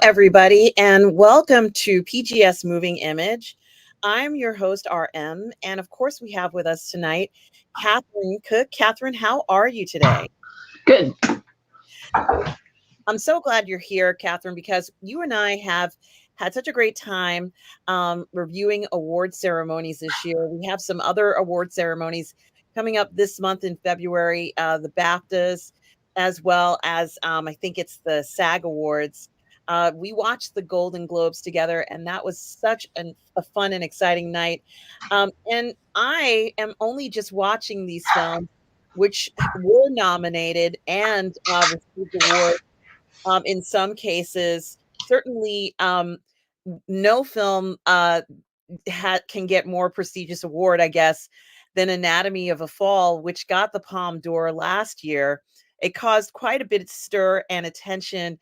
everybody, and welcome to PGS Moving Image. I'm your host, RM, and of course, we have with us tonight Catherine Cooke. Catherine, how are you today? Good. I'm so glad you're here, Catherine, because you and I have had such a great time reviewing award ceremonies this year. We have some other award ceremonies coming up this month in February, the BAFTAs, as well as I think it's the SAG Awards. We watched the Golden Globes together, and that was such a fun and exciting night. And I am only just watching these films, which were nominated and received awards in some cases. Certainly, no film can get more prestigious award, I guess, than Anatomy of a Fall, which got the Palme d'Or last year. It caused quite a bit of stir and attention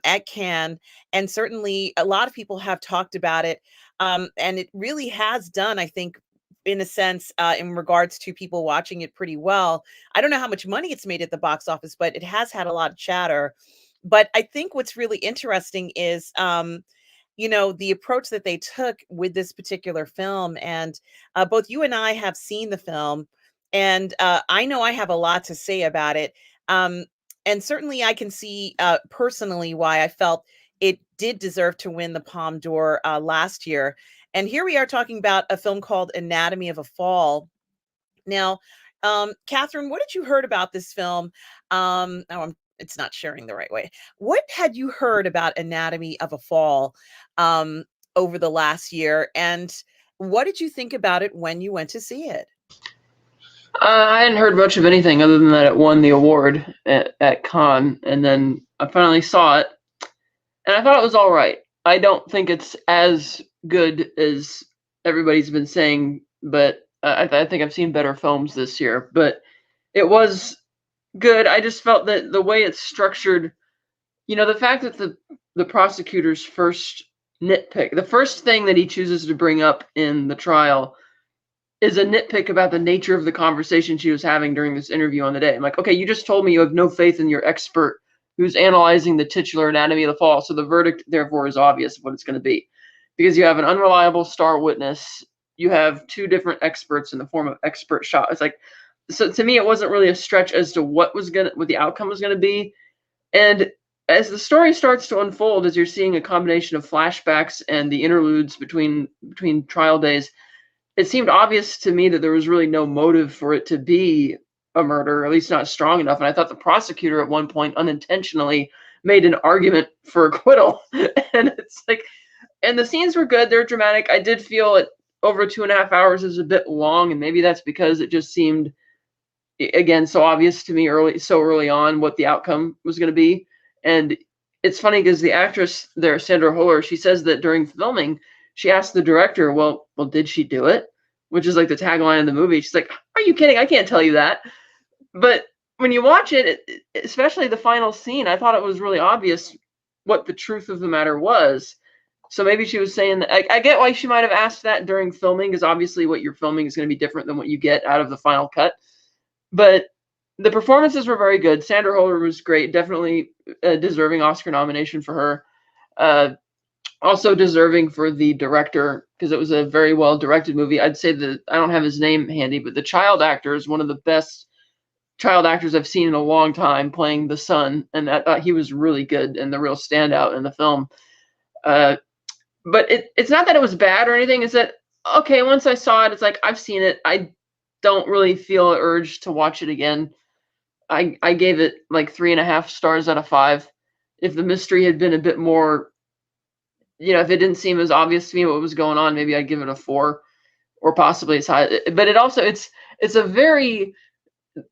at Cannes, and certainly a lot of people have talked about it. And it really has done, I think, in a sense, in regards to people watching it pretty well. I don't know how much money it's made at the box office, but it has had a lot of chatter. But I think what's really interesting is, the approach that they took with this particular film. And both you and I have seen the film, and I know I have a lot to say about it. Um, and certainly I can see personally why I felt it did deserve to win the Palme d'Or last year. And here we are talking about a film called Anatomy of a Fall. Now, Catherine, what did you heard about this film? It's not sharing the right way. What had you heard about Anatomy of a Fall um, over the last year, and what did you think about it when you went to see it? I hadn't heard much of anything other than that it won the award at Cannes, and then I finally saw it, and I thought it was all right. I don't think it's as good as everybody's been saying, but I think I've seen better films this year. But it was good. I just felt that the way it's structured, the fact that the prosecutor's first nitpick, the first thing that he chooses to bring up in the trial is a nitpick about the nature of the conversation she was having during this interview on the day. I'm like, okay, you just told me you have no faith in your expert who's analyzing the titular anatomy of the fall, so the verdict, therefore, is obvious of what it's going to be. Because you have an unreliable star witness, you have two different experts in the form of expert shot. It's like, so to me, it wasn't really a stretch as to what the outcome was going to be. And as the story starts to unfold, as you're seeing a combination of flashbacks and the interludes between trial days, it seemed obvious to me that there was really no motive for it to be a murder, or at least not strong enough. And I thought the prosecutor at one point unintentionally made an argument for acquittal. And it's like, and the scenes were good. They're dramatic. I did feel it over 2.5 hours is a bit long. And maybe that's because it just seemed, again, so obvious to me so early on what the outcome was going to be. And it's funny because the actress there, Sandra Huller, she says that during filming, she asked the director, well, did she do it? Which is like the tagline of the movie. She's like, are you kidding? I can't tell you that. But when you watch it, especially the final scene, I thought it was really obvious what the truth of the matter was. So maybe she was saying that. I get why she might have asked that during filming, because obviously what you're filming is going to be different than what you get out of the final cut. But the performances were very good. Sandra Huller was great. Definitely a deserving Oscar nomination for her. Also deserving for the director, because it was a very well directed movie. I'd say that I don't have his name handy, but the child actor is one of the best child actors I've seen in a long time, playing the son, and I thought he was really good and the real standout in the film. But it's not that it was bad or anything. It's that, okay, once I saw it, it's like, I've seen it. I don't really feel an urge to watch it again. I gave it like 3.5 stars out of 5. If the mystery had been a bit more, if it didn't seem as obvious to me what was going on, maybe I'd give it a 4, or possibly as high. But it also, it's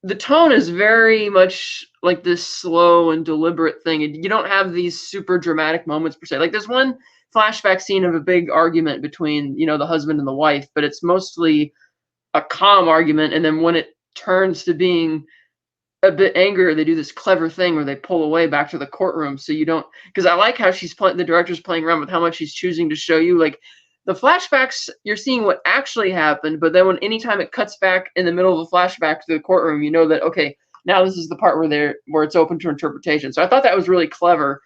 the tone is very much like this slow and deliberate thing. And you don't have these super dramatic moments per se. Like there's one flashback scene of a big argument between, the husband and the wife, but it's mostly a calm argument. And then when it turns to being a bit angrier, they do this clever thing where they pull away back to the courtroom, so you don't, because I like how the director's playing around with how much she's choosing to show you. Like the flashbacks, you're seeing what actually happened, but then anytime it cuts back in the middle of the flashback to the courtroom, you know that, okay, now this is the part where it's open to interpretation. So I thought that was really clever.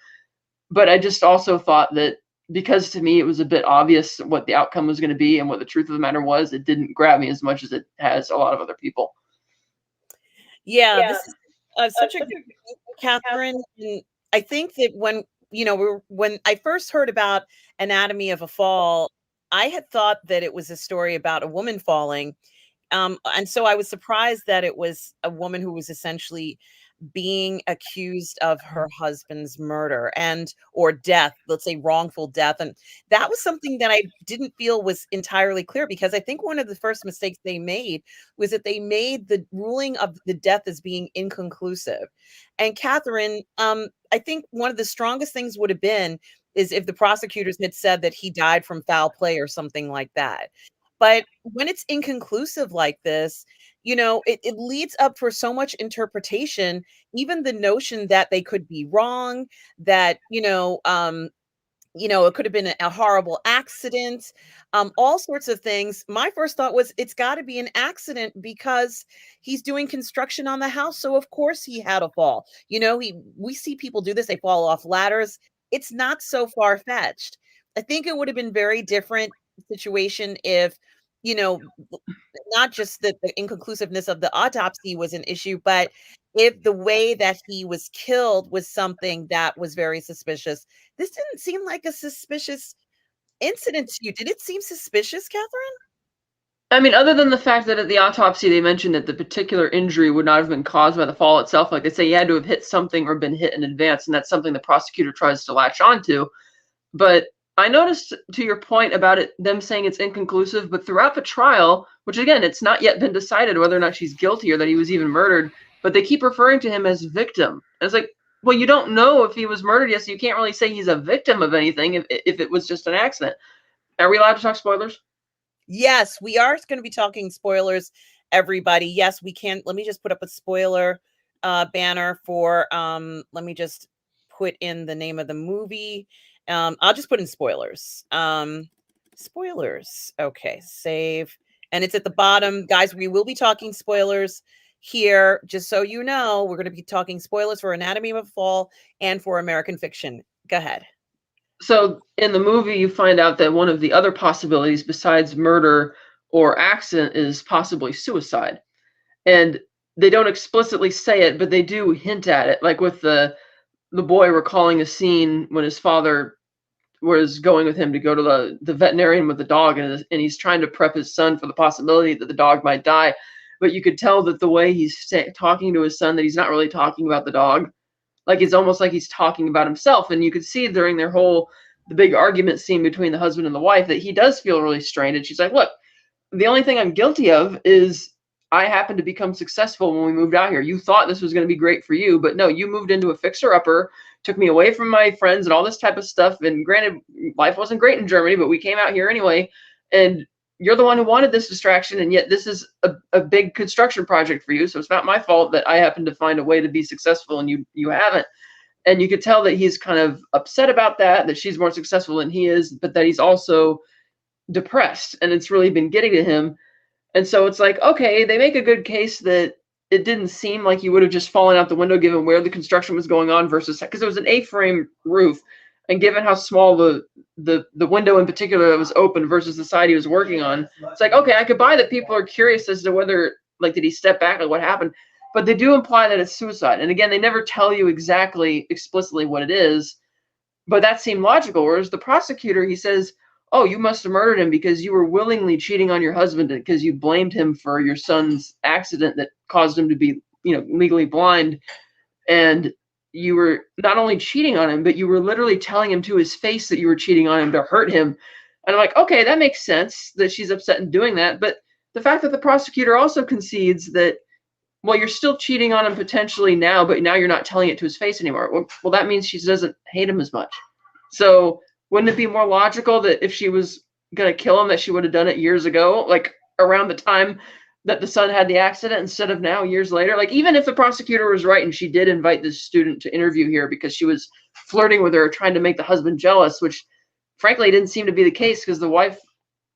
But I just also thought that because to me it was a bit obvious what the outcome was going to be and what the truth of the matter was, it didn't grab me as much as it has a lot of other people. Yeah, this is such a good point, Catherine. And I think that when when I first heard about Anatomy of a Fall, I had thought that it was a story about a woman falling. And so I was surprised that it was a woman who was essentially being accused of her husband's murder and or death, let's say wrongful death. And that was something that I didn't feel was entirely clear, because I think one of the first mistakes they made was that they made the ruling of the death as being inconclusive. And Catherine, I think one of the strongest things would have been is if the prosecutors had said that he died from foul play or something like that. But when it's inconclusive like this, it leads up for so much interpretation, even the notion that they could be wrong, that, it could have been a horrible accident, all sorts of things. My first thought was it's got to be an accident because he's doing construction on the house. So of course he had a fall. We see people do this, they fall off ladders. It's not so far fetched. I think it would have been very different situation if, you know, not just that the inconclusiveness of the autopsy was an issue, but if the way that he was killed was something that was very suspicious. This didn't seem like a suspicious incident to you. Did it seem suspicious, Catherine? I mean, other than the fact that at the autopsy they mentioned that the particular injury would not have been caused by the fall itself, like they say he had to have hit something or been hit in advance, and that's something the prosecutor tries to latch onto. But I noticed, to your point about it, them saying it's inconclusive, but throughout the trial, which again, it's not yet been decided whether or not she's guilty or that he was even murdered, but they keep referring to him as victim. And it's like, well, you don't know if he was murdered yet, so you can't really say he's a victim of anything if it was just an accident. Are we allowed to talk spoilers? Yes, we are going to be talking spoilers, everybody. Yes, we can. Let me just put up a spoiler banner for let me just put in the name of the movie. I'll just put in spoilers. Spoilers. Okay, save. And it's at the bottom. Guys, we will be talking spoilers here. Just so you know, we're going to be talking spoilers for Anatomy of a Fall and for American Fiction. Go ahead. So in the movie, you find out that one of the other possibilities besides murder or accident is possibly suicide. And they don't explicitly say it, but they do hint at it, like with the boy recalling a scene when his father was going with him to go to the veterinarian with the dog, and he's trying to prep his son for the possibility that the dog might die. But you could tell that the way he's talking to his son, that he's not really talking about the dog. Like it's almost like he's talking about himself. And you could see during the big argument scene between the husband and the wife that he does feel really strained. And she's like, look, the only thing I'm guilty of is I happened to become successful when we moved out here. You thought this was going to be great for you, but no, you moved into a fixer-upper, took me away from my friends and all this type of stuff. And granted, life wasn't great in Germany, but we came out here anyway. And you're the one who wanted this distraction, and yet this is a big construction project for you. So it's not my fault that I happened to find a way to be successful and you haven't. And you could tell that he's kind of upset about that she's more successful than he is, but that he's also depressed, and it's really been getting to him. And so it's like, okay, they make a good case that it didn't seem like you would have just fallen out the window given where the construction was going on versus because it was an A-frame roof, and given how small the window in particular that was open versus the side he was working on, it's like, okay, I could buy that people are curious as to whether, like, did he step back, like what happened? But they do imply that it's suicide. And again, they never tell you exactly explicitly what it is, but that seemed logical. Whereas the prosecutor, he says, oh, you must have murdered him because you were willingly cheating on your husband because you blamed him for your son's accident that caused him to be, legally blind. And you were not only cheating on him, but you were literally telling him to his face that you were cheating on him to hurt him. And I'm like, okay, that makes sense that she's upset in doing that. But the fact that the prosecutor also concedes that, well, you're still cheating on him potentially now, but now you're not telling it to his face anymore. Well, that means she doesn't hate him as much. So wouldn't it be more logical that if she was going to kill him, that she would have done it years ago, like around the time that the son had the accident instead of now, years later? Like, even if the prosecutor was right and she did invite this student to interview here because she was flirting with her, trying to make the husband jealous, which frankly didn't seem to be the case because the wife,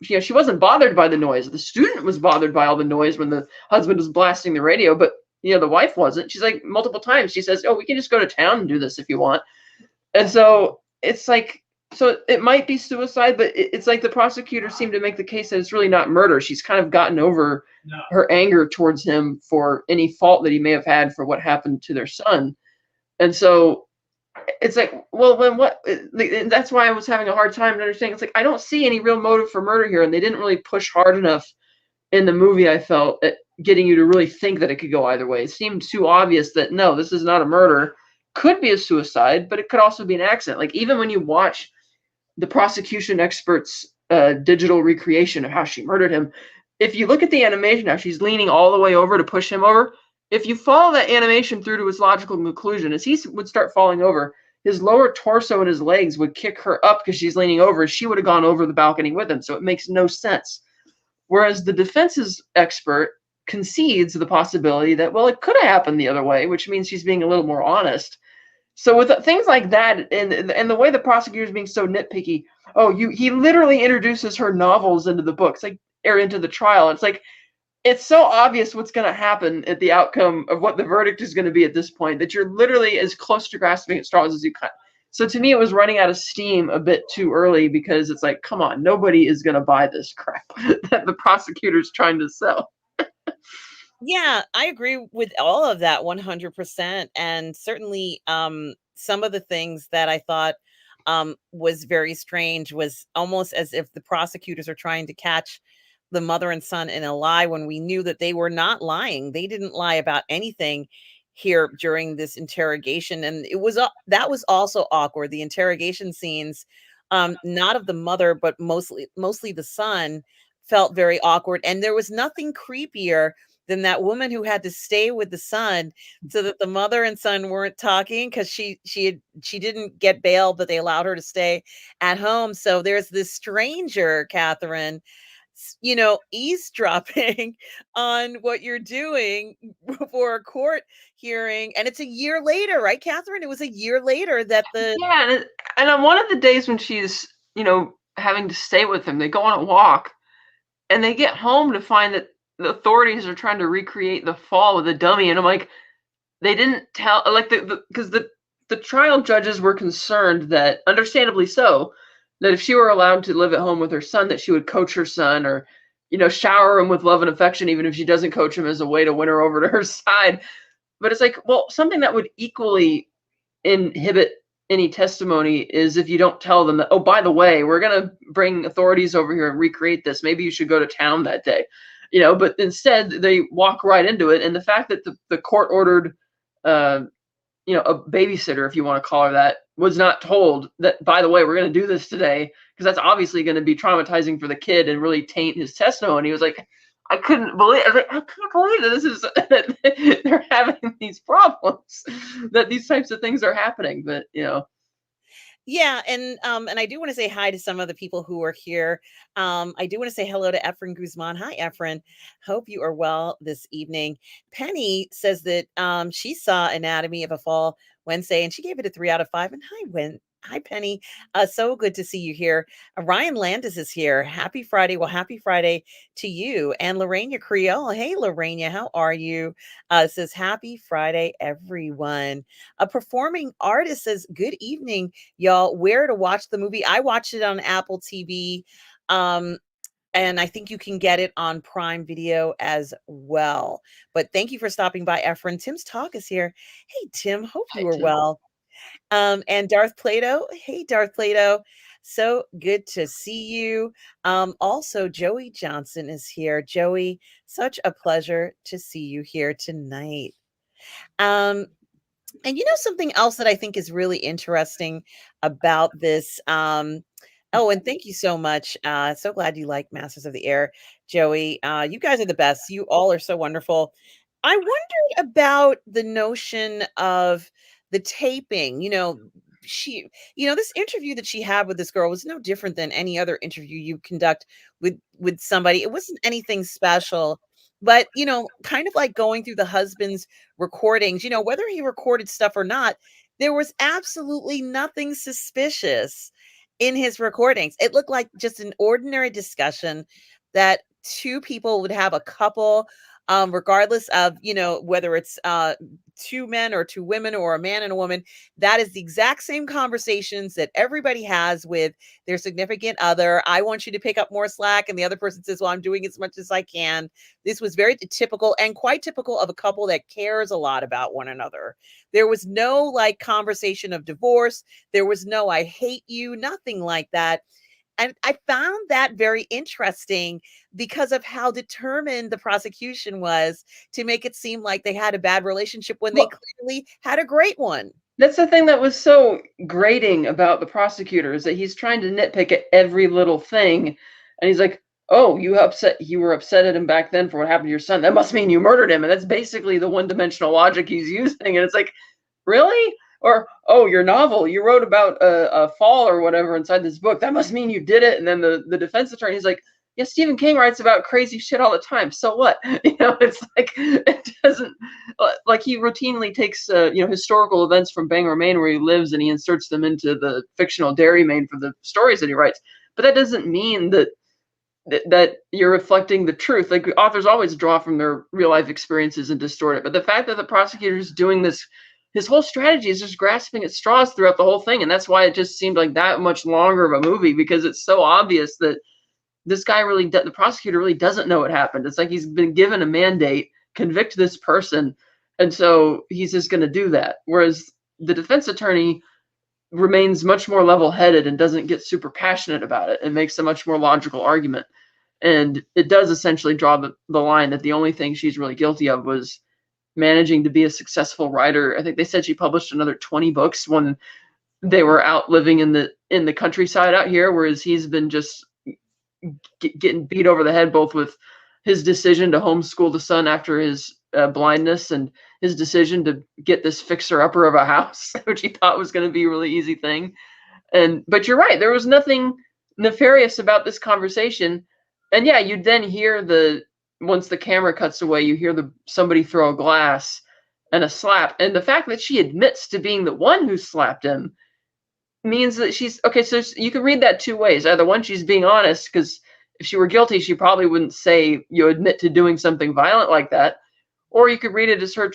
she wasn't bothered by the noise. The student was bothered by all the noise when the husband was blasting the radio, but the wife wasn't. She's like, multiple times she says, oh, we can just go to town and do this if you want. And so it's like, so it might be suicide, but it's like the prosecutors seem to make the case that it's really not murder. She's kind of gotten over her anger towards him for any fault that he may have had for what happened to their son. And so it's like, well, then what? And that's why I was having a hard time understanding. It's like, I don't see any real motive for murder here, and they didn't really push hard enough in the movie, I felt, at getting you to really think that it could go either way. It seemed too obvious that no, this is not a murder. Could be a suicide, but it could also be an accident. Like, even when you watch the prosecution expert's digital recreation of how she murdered him, if you look at the animation, how she's leaning all the way over to push him over, if you follow that animation through to its logical conclusion, as he would start falling over, his lower torso and his legs would kick her up because she's leaning over. She would have gone over the balcony with him. So it makes no sense. Whereas the defense's expert concedes the possibility that, well, it could have happened the other way, which means she's being a little more honest. So with things like that, and the way the prosecutor's being so nitpicky, he literally introduces her novels into the books, like, or into the trial. It's like, it's so obvious what's going to happen at the outcome of what the verdict is going to be at this point that you're literally as close to grasping at straws as you can. So to me, it was running out of steam a bit too early, because it's like, come on, nobody is going to buy this crap that the prosecutor's trying to sell. Yeah, I agree with all of that 100%. And certainly some of the things that I thought was very strange was almost as if the prosecutors are trying to catch the mother and son in a lie when we knew that they were not lying. They didn't lie about anything here during this interrogation. And it was that was also awkward. The interrogation scenes, not of the mother, but mostly the son, felt very awkward. And there was nothing creepier than that woman who had to stay with the son so that the mother and son weren't talking, because she didn't get bail, but they allowed her to stay at home. So there's this stranger, Catherine, eavesdropping on what you're doing for a court hearing. And it's a year later, right, Catherine? It was a year later that the Yeah, and on one of the days when she's, having to stay with him, they go on a walk, and they get home to find that the authorities are trying to recreate the fall with a dummy. And I'm like, they didn't tell, like, because the trial judges were concerned that, understandably so, that if she were allowed to live at home with her son, that she would coach her son, or shower him with love and affection, even if she doesn't coach him, as a way to win her over to her side. But it's like, well, something that would equally inhibit any testimony is if you don't tell them that, oh, by the way, we're going to bring authorities over here and recreate this. Maybe you should go to town that day. But instead they walk right into it. And the fact that the court ordered, a babysitter, if you want to call her that, was not told that, by the way, we're going to do this today, because that's obviously going to be traumatizing for the kid and really taint his testimony. He was like, I couldn't believe, I was like, I can't believe that this is, they're having these problems, that these types of things are happening. But, Yeah, and I do want to say hi to some of the people who are here. I do want to say hello to Efren Guzman. Hi, Efren. Hope you are well this evening. Penny says that she saw Anatomy of a Fall Wednesday and she gave it a 3 out of 5. And hi, Penny. So good to see you here. Ryan Landis is here. Happy Friday. Well, happy Friday to you. And Lorena Creole. Hey, Lorena, how are you? Says happy Friday, everyone. A performing artist says, good evening, y'all. Where to watch the movie? I watched it on Apple TV. And I think you can get it on Prime Video as well. But thank you for stopping by, Efren. Tim's Talk is here. Hey, Tim, hope you are well. And Darth Plato. Hey, Darth Plato. So good to see you. Also, Joey Johnson is here. Joey, such a pleasure to see you here tonight. And something else that I think is really interesting about this. Oh, and thank you so much. So glad you like Masters of the Air, Joey. You guys are the best. You all are so wonderful. I wondered about the notion of the taping. This interview that she had with this girl was no different than any other interview you conduct with somebody. It wasn't anything special. But, kind of like going through the husband's recordings, whether he recorded stuff or not, there was absolutely nothing suspicious in his recordings. It looked like just an ordinary discussion that two people would have, a couple, regardless of, whether it's two men or two women or a man and a woman, that is the exact same conversations that everybody has with their significant other. I want you to pick up more slack. And the other person says, well, I'm doing as much as I can. This was very typical and quite typical of a couple that cares a lot about one another. There was no like conversation of divorce. There was no, I hate you, nothing like that. And I found that very interesting because of how determined the prosecution was to make it seem like they had a bad relationship when they Well, clearly had a great one. that's the thing that was so grating about the prosecutor, is that he's trying to nitpick at every little thing, and he's like, "Oh, you were upset at him back then for what happened to your son. That must mean you murdered him." And that's basically the one-dimensional logic he's using. And it's like, really? Or, oh, your novel, you wrote about a fall or whatever inside this book. That must mean you did it. And then the defense attorney's like, yeah, Stephen King writes about crazy shit all the time. So what? It's like, it doesn't, like, he routinely takes, historical events from Bangor, Maine, where he lives, and he inserts them into the fictional Derry, Maine, for the stories that he writes. But that doesn't mean that you're reflecting the truth. Like, authors always draw from their real life experiences and distort it. But the fact that the prosecutor is doing this, his whole strategy is just grasping at straws throughout the whole thing. And that's why it just seemed like that much longer of a movie, because it's so obvious that this guy really, the prosecutor really doesn't know what happened. It's like he's been given a mandate, convict this person, and so he's just going to do that. Whereas the defense attorney remains much more level-headed and doesn't get super passionate about it, and makes a much more logical argument. And it does essentially draw the line that the only thing she's really guilty of was managing to be a successful writer. I think they said she published another 20 books when they were out living in the countryside out here, whereas he's been just getting beat over the head, both with his decision to homeschool the son after his blindness, and his decision to get this fixer-upper of a house, which he thought was going to be a really easy thing. But you're right, there was nothing nefarious about this conversation. And yeah, you then hear once the camera cuts away, you hear somebody throw a glass and a slap. And the fact that she admits to being the one who slapped him means that she's okay. So you can read that two ways. Either one, she's being honest, because if she were guilty, she probably wouldn't say you admit to doing something violent like that. Or you could read it as her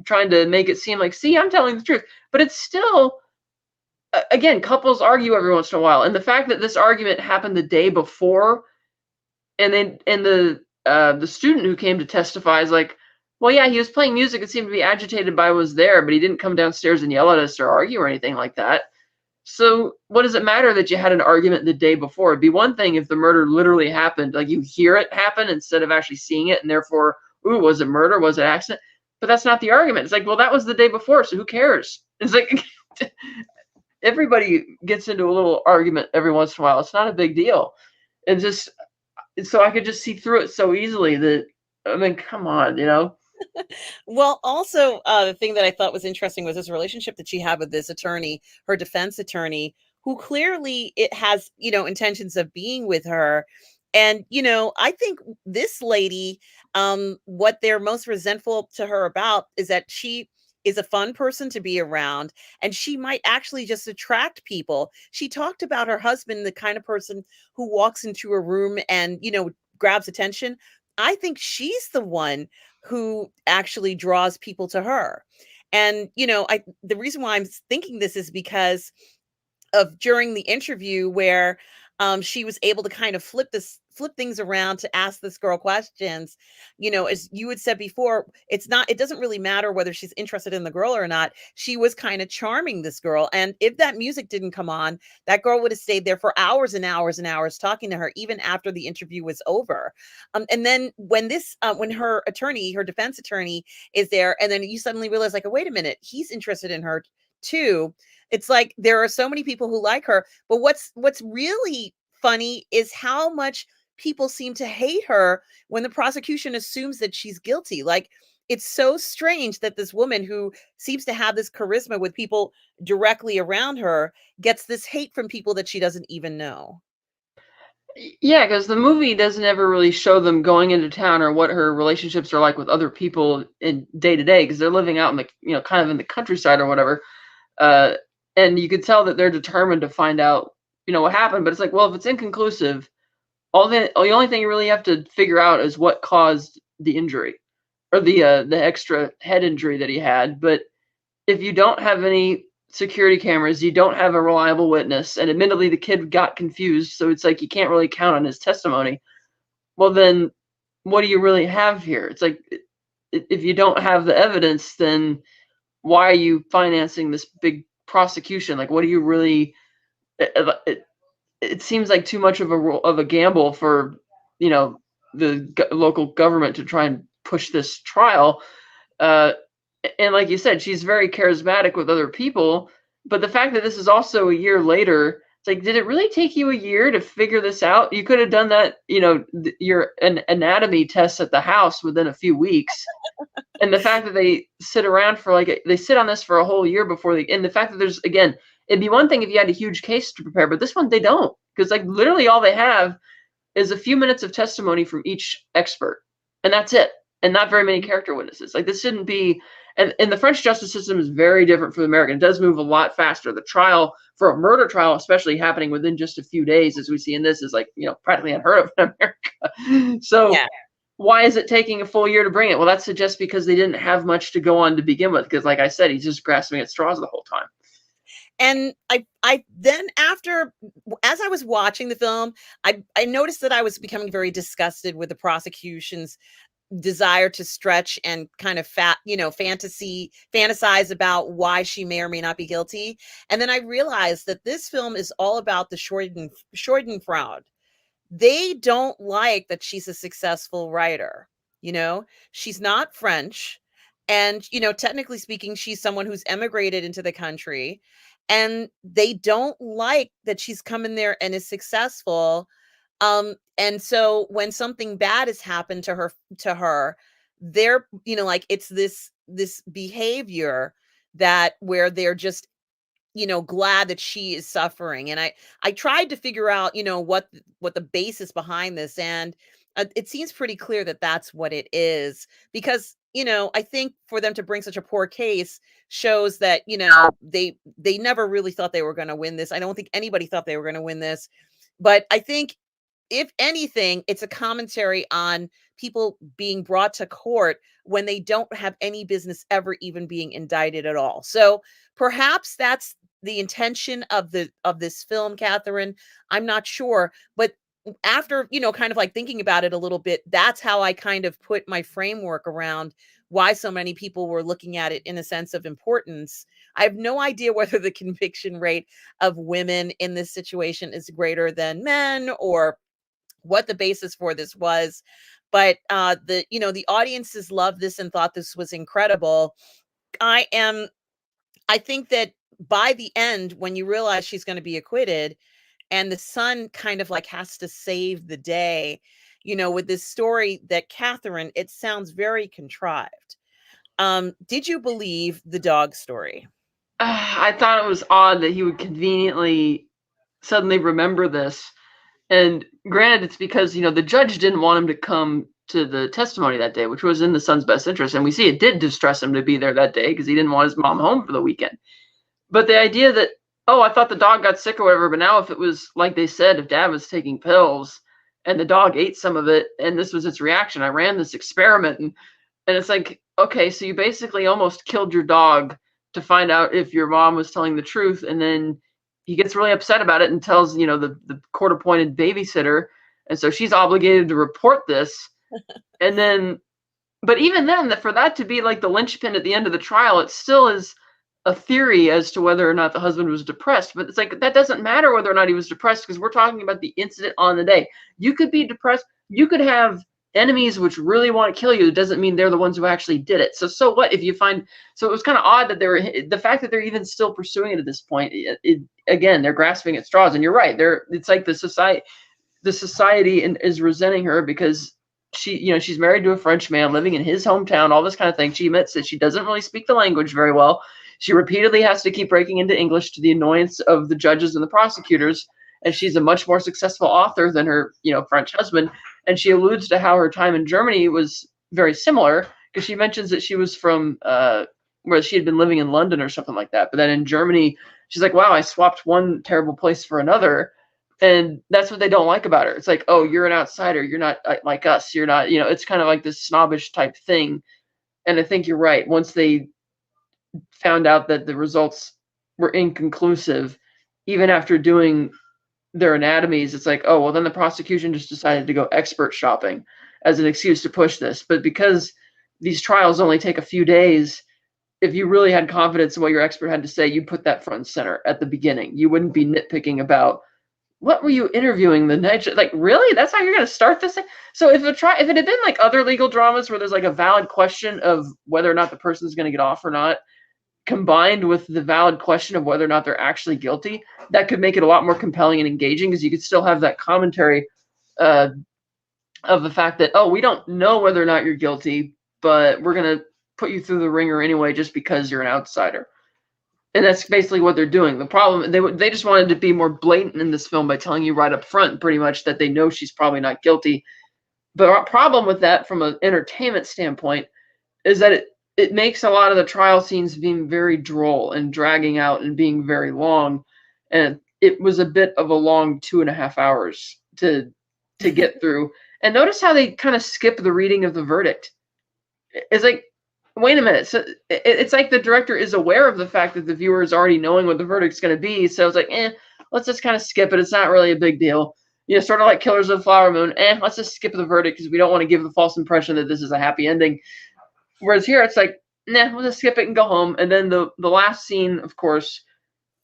trying to make it seem like, see, I'm telling the truth. But it's still, again, couples argue every once in a while. And the fact that this argument happened the day before, and the student who came to testify is like, well, yeah, he was playing music and seemed to be agitated by what was there, but he didn't come downstairs and yell at us or argue or anything like that. So what does it matter that you had an argument the day before? It'd be one thing if the murder literally happened, like you hear it happen instead of actually seeing it, and therefore, ooh, was it murder? Was it accident? But that's not the argument. It's like, well, that was the day before, so who cares? It's like, everybody gets into a little argument every once in a while. It's not a big deal. And just, so I could just see through it so easily that, I mean, come on, Well, also, the thing that I thought was interesting was this relationship that she had with this attorney, her defense attorney, who clearly it has, intentions of being with her. And, I think this lady, what they're most resentful to her about is that she is a fun person to be around, and she might actually just attract people. She talked about her husband, the kind of person who walks into a room and, grabs attention. I think she's the one who actually draws people to her. And, the reason why I'm thinking this is because of during the interview where she was able to kind of flip things around to ask this girl questions. As you had said before, it doesn't really matter whether she's interested in the girl or not. She was kind of charming this girl, and if that music didn't come on, that girl would have stayed there for hours and hours and hours talking to her, even after the interview was over. And then when her defense attorney is there, and then you suddenly realize, like, oh, wait a minute, he's interested in her too. It's like there are so many people who like her, but what's really funny is how much people seem to hate her when the prosecution assumes that she's guilty. Like, it's so strange that this woman who seems to have this charisma with people directly around her gets this hate from people that she doesn't even know. Yeah, because the movie doesn't ever really show them going into town or what her relationships are like with other people in day to day, because they're living out in the, kind of in the countryside or whatever. And you could tell that they're determined to find out, what happened. But it's like, well, if it's inconclusive, the only thing you really have to figure out is what caused the injury. or the extra head injury that he had. But if you don't have any security cameras, you don't have a reliable witness, and admittedly the kid got confused, so it's like you can't really count on his testimony. Well, then what do you really have here? It's like, if you don't have the evidence, then why are you financing this big prosecution? Like, what do you really? It seems like too much of a gamble for, the local government to try and push this trial. Uh, and like you said, she's very charismatic with other people. But the fact that this is also a year later, it's like, did it really take you a year to figure this out? You could have done that, your anatomy tests at the house within a few weeks. And the fact that they sit around for they sit on this for a whole year before and the fact that there's, again, it'd be one thing if you had a huge case to prepare, but this one they don't, because like literally all they have is a few minutes of testimony from each expert, and that's it, and not very many character witnesses. Like, this shouldn't be. And the French justice system is very different from the American. It does move a lot faster. The trial, for a murder trial, especially happening within just a few days, as we see in this, is practically unheard of in America. So Yeah. why is it taking a full year to bring it? Well, that suggests because they didn't have much to go on to begin with. Because, like I said, he's just grasping at straws the whole time. And I then as I was watching the film, I noticed that I was becoming very disgusted with the prosecution's desire to stretch and kind of fantasize about why she may or may not be guilty. And then I realized that this film is all about the Schadenfreude. They don't like that she's a successful writer. She's not French. And, technically speaking, she's someone who's emigrated into the country. And they don't like that she's come in there and is successful. And so when something bad has happened to her, they're, like, it's this behavior where they're just, glad that she is suffering. And I tried to figure out, what the basis behind this, and it seems pretty clear that that's what it is, because, I think for them to bring such a poor case shows that, they never really thought they were going to win this. I don't think anybody thought they were going to win this, but I think, if anything, it's a commentary on people being brought to court when they don't have any business ever even being indicted at all. So perhaps that's the intention of this film, Catherine. I'm not sure, but after, kind of like thinking about it a little bit, that's how I kind of put my framework around why so many people were looking at it in a sense of importance. I have no idea whether the conviction rate of women in this situation is greater than men, or what the basis for this was, but the audiences loved this and thought this was incredible. I think that by the end, when you realize she's going to be acquitted, and the son kind of like has to save the day, with this story that Catherine, it sounds very contrived. Did you believe the dog story? I thought it was odd that he would conveniently suddenly remember this. And granted, it's because, the judge didn't want him to come to the testimony that day, which was in the son's best interest. And we see it did distress him to be there that day because he didn't want his mom home for the weekend. But the idea that, oh, I thought the dog got sick or whatever, but now if it was like they said, if dad was taking pills and the dog ate some of it and this was its reaction, I ran this experiment. And it's like, okay, so you basically almost killed your dog to find out if your mom was telling the truth. And then he gets really upset about it and tells, the court-appointed babysitter. And so she's obligated to report this. And then, but even then, for that to be like the linchpin at the end of the trial, it still is a theory as to whether or not the husband was depressed. But it's like, that doesn't matter whether or not he was depressed, because we're talking about the incident on the day. You could be depressed. You could have enemies which really want to kill you. It doesn't mean they're the ones who actually did it. So what if you find? So it was kind of odd that the fact that they're even still pursuing it at this point. Again, they're grasping at straws. And you're right. It's like the society is resenting her because she's married to a French man living in his hometown, all this kind of thing. She admits that she doesn't really speak the language very well. She repeatedly has to keep breaking into English to the annoyance of the judges and the prosecutors. And she's a much more successful author than her, French husband. And she alludes to how her time in Germany was very similar, because she mentions that she was from where she had been living in London or something like that. But then in Germany, she's like, wow, I swapped one terrible place for another. And that's what they don't like about her. It's like, oh, you're an outsider. You're not like us. You're not, it's kind of like this snobbish type thing And I think you're right. Once they found out that the results were inconclusive, even after doing their anatomies, it's like, oh, well, then the prosecution just decided to go expert shopping as an excuse to push this. But because these trials only take a few days, if you really had confidence in what your expert had to say, you'd put that front and center at the beginning. You wouldn't be nitpicking about what were you interviewing the night? Like, really? That's how you're going to start this thing? So if it had been like other legal dramas where there's like a valid question of whether or not the person's going to get off or not, combined with the valid question of whether or not they're actually guilty, that could make it a lot more compelling and engaging, because you could still have that commentary of the fact that, oh, we don't know whether or not you're guilty, but we're going to put you through the ringer anyway just because you're an outsider. And that's basically what they're doing. The problem, they just wanted to be more blatant in this film by telling you right up front, pretty much, that they know she's probably not guilty. But our problem with that from an entertainment standpoint is that it makes a lot of the trial scenes being very droll and dragging out and being very long. And it was a bit of a long 2.5 hours to get through. And notice how they kind of skip the reading of the verdict. It's like, wait a minute. So it's like the director is aware of the fact that the viewer is already knowing what the verdict's going to be. So it's like, let's just kind of skip it. It's not really a big deal. You know, sort of like Killers of the Flower Moon. Let's just skip the verdict because we don't want to give the false impression that this is a happy ending. Whereas here, it's like, nah, we'll just skip it and go home. And then the last scene, of course,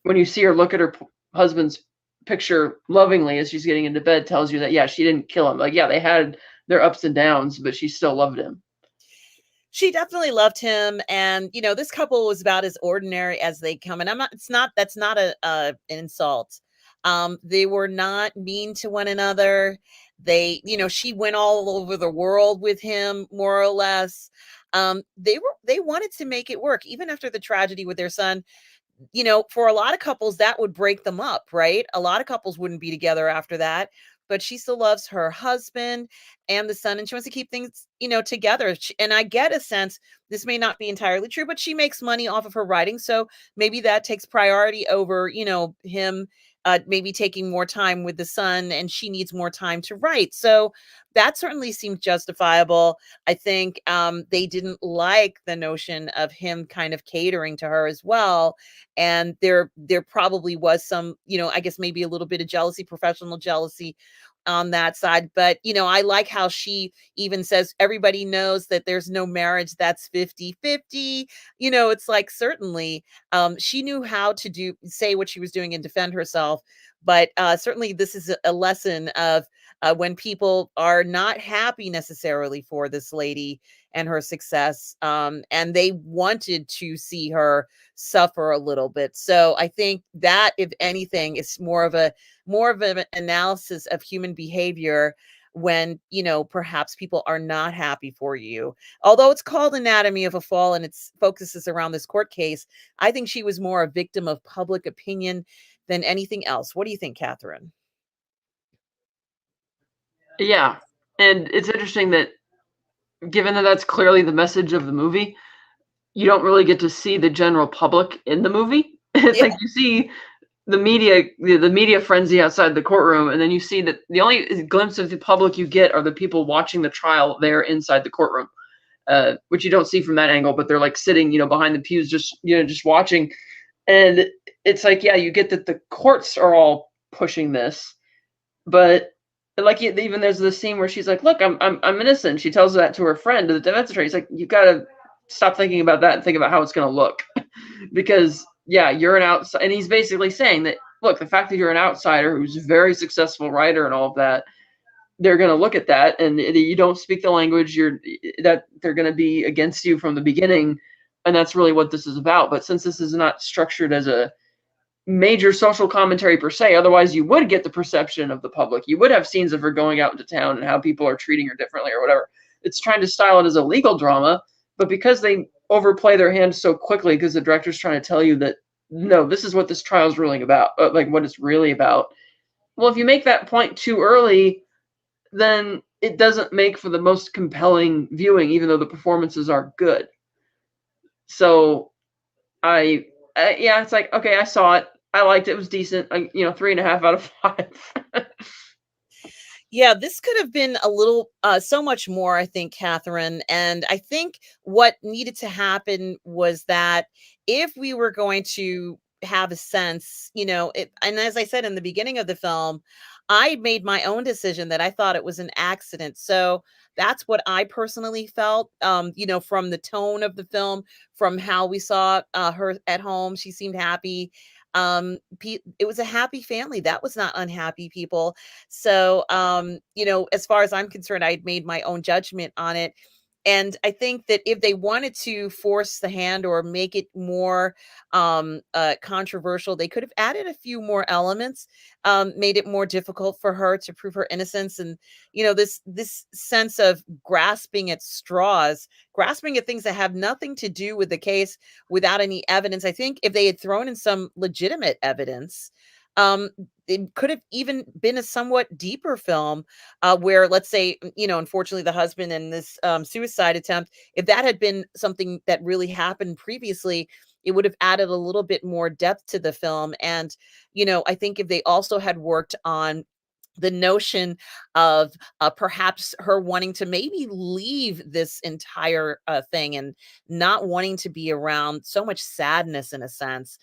when you see her look at her husband's picture lovingly as she's getting into bed, tells you that, yeah, she didn't kill him. Like, yeah, they had their ups and downs, but she still loved him. She definitely loved him, and, you know, this couple was about as ordinary as they come, and that's not an insult. They were not mean to one another. They, you know, she went all over the world with him, more or less. They wanted to make it work, even after the tragedy with their son. You know, for a lot of couples, that would break them up, right? A lot of couples wouldn't be together after that, but she still loves her husband and the son, and she wants to keep things, you know, together. And I get a sense, this may not be entirely true, but she makes money off of her writing. So maybe that takes priority over, you know, him maybe taking more time with the son, and she needs more time to write. So that certainly seems justifiable. I think they didn't like the notion of him kind of catering to her as well. And there probably was some, you know, I guess maybe a little bit of jealousy, professional jealousy on that side. But, you know, I like how she even says everybody knows that there's no marriage that's 50-50. You know, it's like, certainly she knew how to say what she was doing and defend herself. But certainly this is a lesson of when people are not happy necessarily for this lady and her success, and they wanted to see her suffer a little bit. So I think that, if anything, is more of an analysis of human behavior when, you know, perhaps people are not happy for you. Although it's called Anatomy of a Fall and it focuses around this court case, I think she was more a victim of public opinion than anything else. What do you think, Catherine? Yeah. And it's interesting that, given that that's clearly the message of the movie, you don't really get to see the general public in the movie. It's Yeah. like you see the media frenzy outside the courtroom, and then you see that the only glimpse of the public you get are the people watching the trial there inside the courtroom, which you don't see from that angle. But they're like sitting, you know, behind the pews, just watching. And it's like, yeah, you get that the courts are all pushing this, but like, even there's this scene where she's like, "Look, I'm innocent." She tells that to her friend, to the defense attorney. He's like, "You gotta stop thinking about that and think about how it's gonna look," because, yeah, you're an outsider, and he's basically saying that, look, the fact that you're an outsider who's a very successful writer and all of that, they're gonna look at that, and you don't speak the language, that they're gonna be against you from the beginning, and that's really what this is about. But since this is not structured as a major social commentary per se, otherwise you would get the perception of the public. You would have scenes of her going out into town and how people are treating her differently or whatever. It's trying to style it as a legal drama, but because they overplay their hand so quickly, because the director's trying to tell you that, no, this is what this trial is really about, like what it's really about. Well, if you make that point too early, then it doesn't make for the most compelling viewing, even though the performances are good. So yeah, it's like, okay, I saw it. I liked it. It was decent. 3.5 out of 5. Yeah, this could have been a little, so much more, I think, Catherine. And I think what needed to happen was that if we were going to have a sense, and as I said in the beginning of the film, I made my own decision that I thought it was an accident. So that's what I personally felt, from the tone of the film, from how we saw her at home. She seemed happy. It was a happy family. That was not unhappy people. So, as far as I'm concerned, I'd made my own judgment on it. And I think that if they wanted to force the hand or make it more controversial, they could have added a few more elements, made it more difficult for her to prove her innocence. And this sense of grasping at straws, grasping at things that have nothing to do with the case without any evidence. I think if they had thrown in some legitimate evidence, um, it could have even been a somewhat deeper film, where, let's say, unfortunately, the husband and this suicide attempt, if that had been something that really happened previously, it would have added a little bit more depth to the film. And, I think if they also had worked on the notion of perhaps her wanting to maybe leave this entire thing and not wanting to be around so much sadness, in a sense.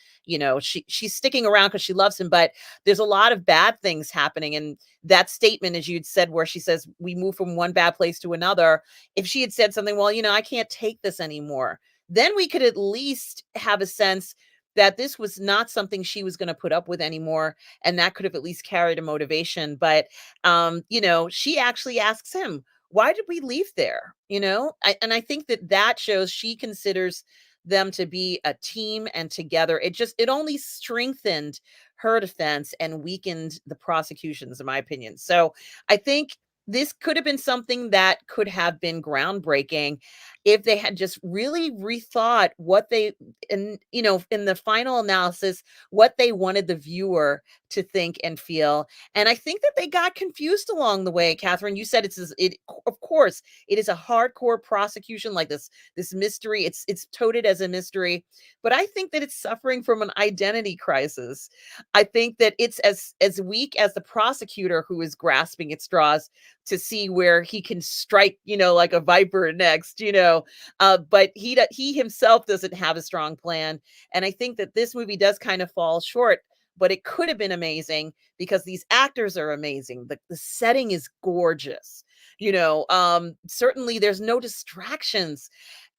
She's sticking around because she loves him, but there's a lot of bad things happening. And that statement, as you'd said, where she says we move from one bad place to another, if she had said something, well, I can't take this anymore, then we could at least have a sense that this was not something she was going to put up with anymore, and that could have at least carried a motivation. But she actually asks him, why did we leave there? And I think that shows she considers them to be a team and together. It only strengthened her defense and weakened the prosecution's, in my opinion. So I think this could have been something that could have been groundbreaking if they had just really rethought what they, in the final analysis, what they wanted the viewer to think and feel. And I think that they got confused along the way. Catherine, you said of course, it is a hardcore prosecution, like this mystery. It's touted as a mystery, but I think that it's suffering from an identity crisis. I think that it's as weak as the prosecutor, who is grasping at straws to see where he can strike, like a viper next, but he himself doesn't have a strong plan. And I think that this movie does kind of fall short, but it could have been amazing because these actors are amazing. The setting is gorgeous. Certainly there's no distractions.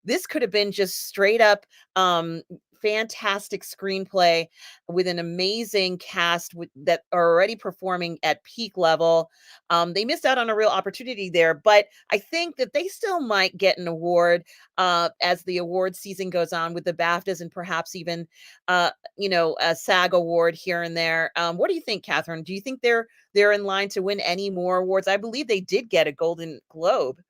This could have been just straight up fantastic screenplay with an amazing cast that are already performing at peak level. They missed out on a real opportunity there, but I think that they still might get an award, as the award season goes on, with the BAFTAs and perhaps even a SAG award here and there. What do you think, Catherine? Do you think they're in line to win any more awards? I believe they did get a Golden Globe.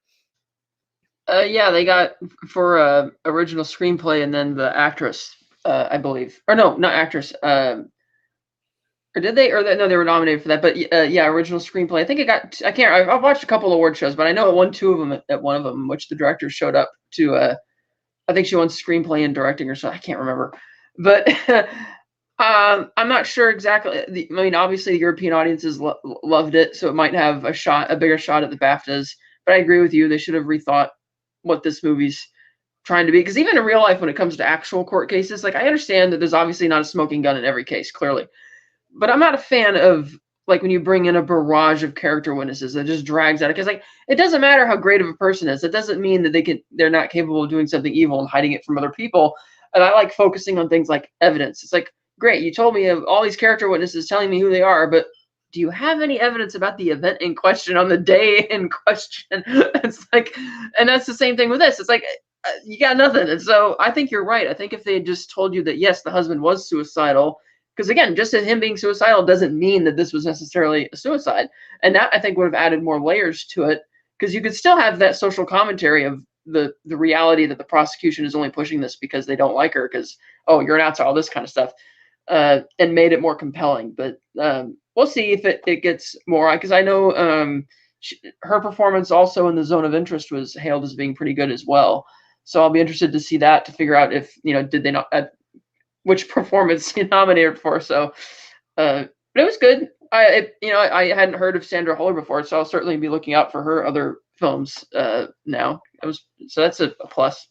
Yeah, they got for original screenplay and then the actress, I believe, or no, not actress. Or did they? No, they were nominated for that. But yeah, original screenplay. I think it got. I can't. I've watched a couple award shows, but I know it won two of them at one of them, which the director showed up to. I think she won screenplay and directing or so. I can't remember, but I'm not sure exactly. I mean, obviously, the European audiences loved it, so it might have a bigger shot at the BAFTAs. But I agree with you; they should have rethought what this movie's trying to be. Because even in real life, when it comes to actual court cases, like I understand that there's obviously not a smoking gun in every case, clearly, but I'm not a fan of like when you bring in a barrage of character witnesses that just drags out. Because like it doesn't matter how great of a person is, it doesn't mean that they're not capable of doing something evil and hiding it from other people. And I like focusing on things like evidence. It's like, great, you told me of all these character witnesses telling me who they are, but do you have any evidence about the event in question on the day in question? It's like, and that's the same thing with this. It's like, you got nothing. And so I think you're right. I think if they had just told you that, yes, the husband was suicidal, because again, just as him being suicidal doesn't mean that this was necessarily a suicide. And that I think would have added more layers to it, because you could still have that social commentary of the reality that the prosecution is only pushing this because they don't like her because, oh, you're an outsider, all this kind of stuff, and made it more compelling. But we'll see if it gets more, because I know her performance also in The Zone of Interest was hailed as being pretty good as well. So I'll be interested to see that, to figure out if, did they not, which performance he nominated for. So, but it was good. I hadn't heard of Sandra Huller before, so I'll certainly be looking out for her other films now. So that's a plus.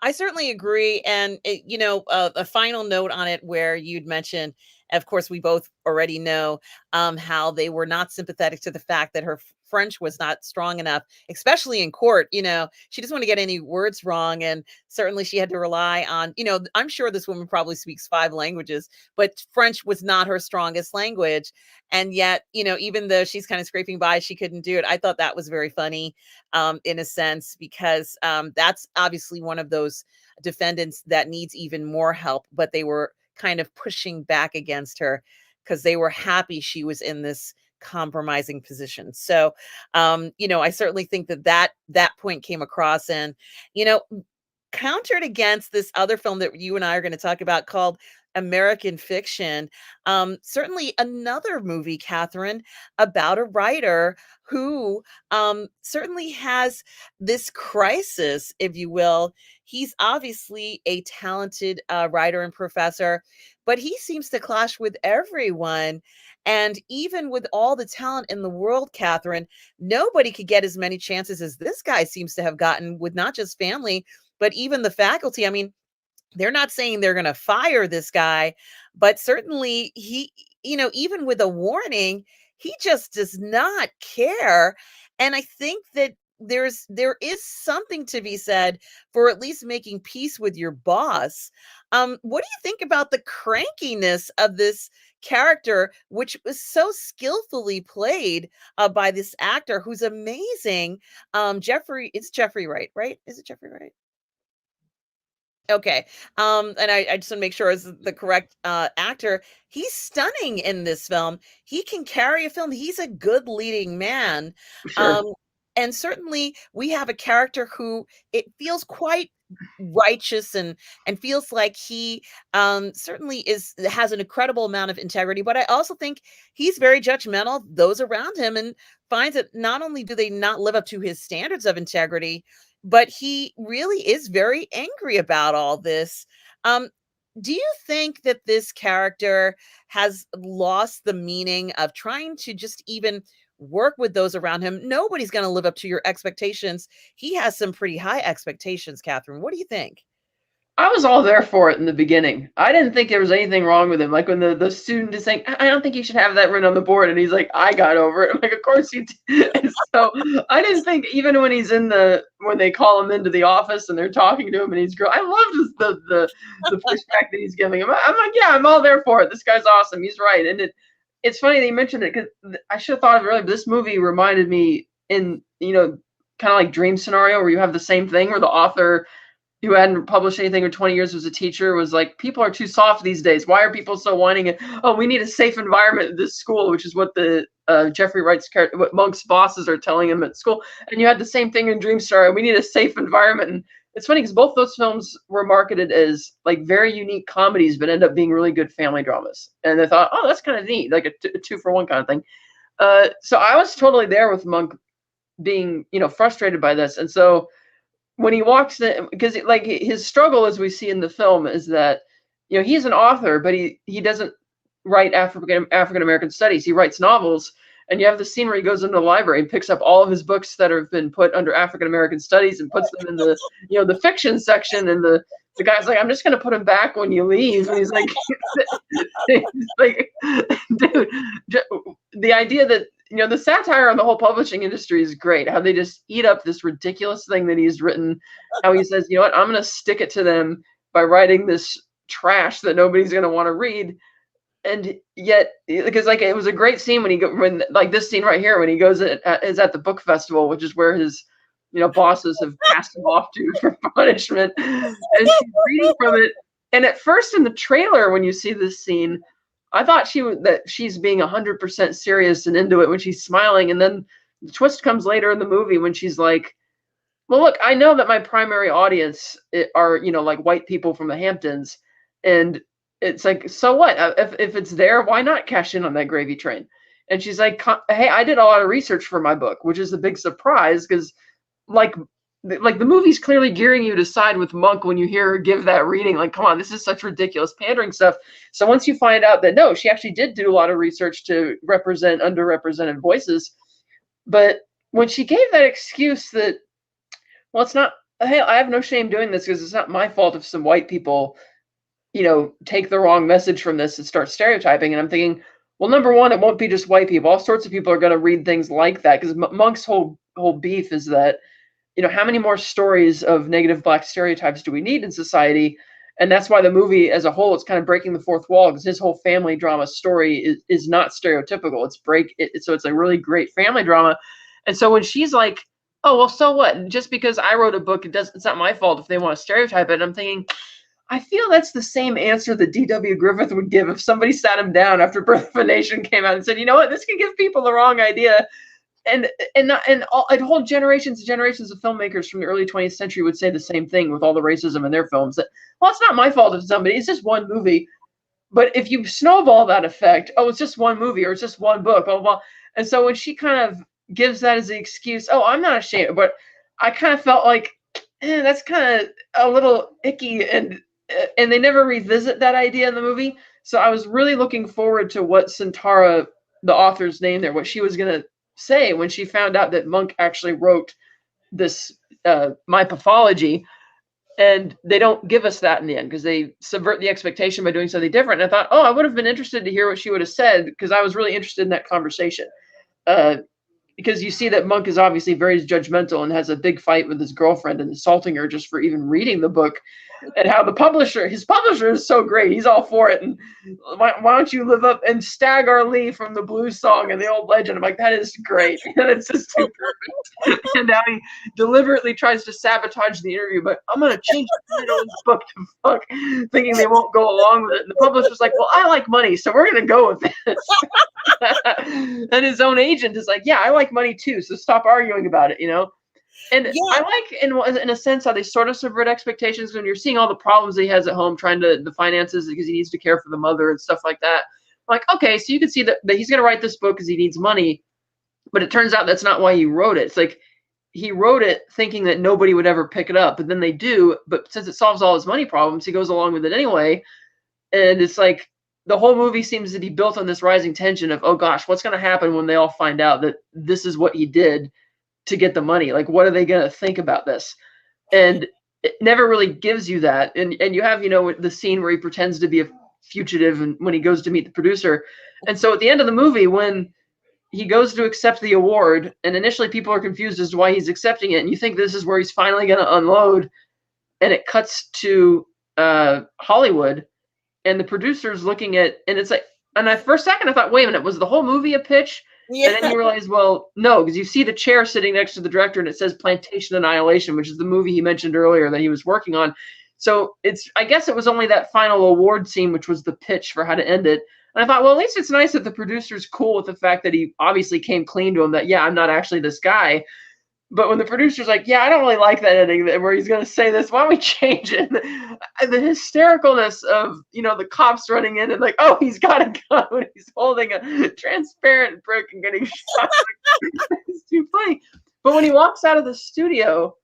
I certainly agree. And, a final note on it where you'd mentioned, of course, we both already know how they were not sympathetic to the fact that her French was not strong enough, especially in court. She doesn't want to get any words wrong. And certainly she had to rely on, I'm sure this woman probably speaks 5 languages, but French was not her strongest language. And yet, even though she's kind of scraping by, she couldn't do it. I thought that was very funny in a sense, because that's obviously one of those defendants that needs even more help, but they were kind of pushing back against her because they were happy she was in this compromising position. So, I certainly think that point came across, and, you know, countered against this other film that you and I are going to talk about called American Fiction. Certainly another movie, Catherine, about a writer who certainly has this crisis, if you will. He's obviously a talented writer and professor, but he seems to clash with everyone. And even with all the talent in the world, Catherine, nobody could get as many chances as this guy seems to have gotten with not just family, but even the faculty. I mean, they're not saying they're going to fire this guy, but certainly he, even with a warning, he just does not care. And I think that there is something to be said for at least making peace with your boss. What do you think about the crankiness of this character, which was so skillfully played by this actor who's amazing? It's Jeffrey Wright, right? Is it Jeffrey Wright? Okay. And I just want to make sure is the correct actor. He's stunning in this film. He can carry a film. He's a good leading man. Sure. Um, and certainly we have a character who it feels quite righteous and feels like he certainly has an incredible amount of integrity, but I also think he's very judgmental of those around him, and finds that not only do they not live up to his standards of integrity, but he really is very angry about all this. Um, do you think that this character has lost the meaning of trying to just even work with those around him? Nobody's going to live up to your expectations. He has some pretty high expectations, Catherine. What do you think? I was all there for it in the beginning. I didn't think there was anything wrong with him. Like when the student is saying, I don't think you should have that written on the board. And he's like, I got over it. I'm like, of course you did. And so I didn't think, even when he's when they call him into the office and they're talking to him and I love the pushback that he's giving him. I'm like, yeah, I'm all there for it. This guy's awesome. He's right. And it's funny that you mentioned it, because I should have thought of it earlier. But this movie reminded me kind of like Dream Scenario, where you have the same thing where the author who hadn't published anything for 20 years was a teacher, was like, people are too soft these days. Why are people so whining? It? Oh, we need a safe environment at this school, which is what the Jeffrey Wright's character, what Monk's bosses are telling him at school. And you had the same thing in Dream Star. We need a safe environment. And it's funny because both those films were marketed as like very unique comedies, but end up being really good family dramas. And they thought, oh, that's kind of neat, like a 2-for-1 kind of thing. So I was totally there with Monk being, frustrated by this. And so when he walks in, because like his struggle, as we see in the film, is that he's an author, but he doesn't write African American studies. He writes novels, and you have the scene where he goes into the library and picks up all of his books that have been put under African American studies and puts them in the the fiction section, and the guy's like, I'm just going to put them back when you leave. And he's like, he's like, dude, the idea that the satire on the whole publishing industry is great. How they just eat up this ridiculous thing that he's written. How he says, what, I'm going to stick it to them by writing this trash that nobody's going to want to read. And yet, because like it was a great scene when like this scene right here, when he goes is at the book festival, which is where his bosses have passed him off to for punishment, and she's reading from it. And at first in the trailer, when you see this scene, I thought she's being 100% serious and into it when she's smiling, and then the twist comes later in the movie when she's like, well, look, I know that my primary audience are like white people from the Hamptons, and it's like, so what? If it's there, why not cash in on that gravy train? And she's like, hey, I did a lot of research for my book, which is a big surprise because, like, like the movie's clearly gearing you to side with Monk when you hear her give that reading. Like, come on, this is such ridiculous pandering stuff. So once you find out that no, she actually did do a lot of research to represent underrepresented voices, but when she gave that excuse that, well, it's not, hey, I have no shame doing this because it's not my fault if some white people, take the wrong message from this and start stereotyping. And I'm thinking, well, number one, it won't be just white people. All sorts of people are going to read things like that because Monk's whole beef is that, how many more stories of negative Black stereotypes do we need in society? And that's why the movie as a whole is kind of breaking the fourth wall, because his whole family drama story is not stereotypical. So it's a really great family drama. And so when she's like, oh, well, so what? Just because I wrote a book, it's not my fault if they want to stereotype it. And I'm thinking, I feel that's the same answer that D.W. Griffith would give if somebody sat him down after Birth of a Nation came out and said, you know what, this can give people the wrong idea. And whole generations and generations of filmmakers from the early 20th century would say the same thing with all the racism in their films. That, well, it's not my fault if it's just one movie. But if you snowball that effect, oh, it's just one movie or it's just one book, blah, blah, blah. And so when she kind of gives that as the excuse, oh, I'm not ashamed, but I kind of felt like, that's kind of a little icky, and they never revisit that idea in the movie. So I was really looking forward to what Santara, the author's name there, what she was going to say when she found out that Monk actually wrote this My Pathology, and they don't give us that in the end because they subvert the expectation by doing something different. And I thought, oh, I would have been interested to hear what she would have said because I was really interested in that conversation. Because you see that Monk is obviously very judgmental and has a big fight with his girlfriend and insulting her just for even reading the book, and how his publisher is so great. He's all for it. And why don't you live up and Stagger Lee from the blues song and the old legend? I'm like, that is great. And it's just too perfect. And now he deliberately tries to sabotage the interview, but I'm going to change the title of this book to fuck, thinking they won't go along with it. And the publisher's like, well, I like money, so we're going to go with this. And his own agent is like, yeah, I like money too, so stop arguing about it, And yeah. I like, in a sense, how they sort of subvert expectations when you're seeing all the problems that he has at home, trying to the finances because he needs to care for the mother and stuff like that. Like, okay, so you can see that he's going to write this book because he needs money, but it turns out that's not why he wrote it. It's like he wrote it thinking that nobody would ever pick it up, but then they do. But since it solves all his money problems, he goes along with it anyway. And it's like the whole movie seems to be built on this rising tension of, oh gosh, what's going to happen when they all find out that this is what he did to get the money? Like, what are they going to think about this? And it never really gives you that. And you have, the scene where he pretends to be a fugitive and when he goes to meet the producer. And so at the end of the movie, when he goes to accept the award, and initially people are confused as to why he's accepting it, and you think this is where he's finally going to unload, and it cuts to Hollywood, and the producer's looking at, and it's like, and for a second I thought, wait a minute, was the whole movie a pitch? Yeah. And then you realize, well, no, because you see the chair sitting next to the director and it says Plantation Annihilation, which is the movie he mentioned earlier that he was working on. So I guess it was only that final award scene, which was the pitch for how to end it. And I thought, well, at least it's nice that the producer's cool with the fact that he obviously came clean to him that, yeah, I'm not actually this guy. But when the producer's like, yeah, I don't really like that ending where he's going to say this, why don't we change it? The hystericalness of, the cops running in and like, oh, he's got a gun when he's holding a transparent brick and getting shot. It's too funny. But when he walks out of the studio,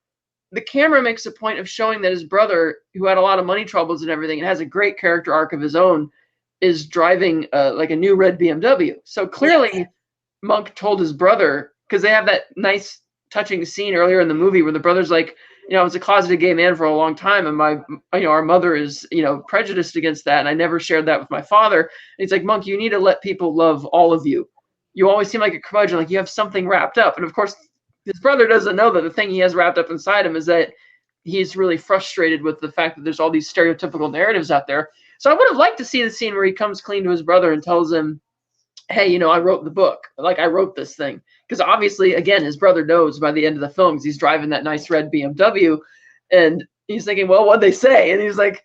the camera makes a point of showing that his brother, who had a lot of money troubles and everything, and has a great character arc of his own, is driving like a new red BMW. So clearly Monk told his brother, because they have that nice touching scene earlier in the movie where the brother's like, I was a closeted gay man for a long time, and our mother is, prejudiced against that, and I never shared that with my father. And he's like, Monk, you need to let people love all of you. You always seem like a curmudgeon, like you have something wrapped up. And of course, his brother doesn't know that the thing he has wrapped up inside him is that he's really frustrated with the fact that there's all these stereotypical narratives out there. So I would have liked to see the scene where he comes clean to his brother and tells him, hey, I wrote the book. Like, I wrote this thing. Because obviously, again, his brother knows by the end of the film, 'cause he's driving that nice red BMW. And he's thinking, well, what'd they say? And he's like,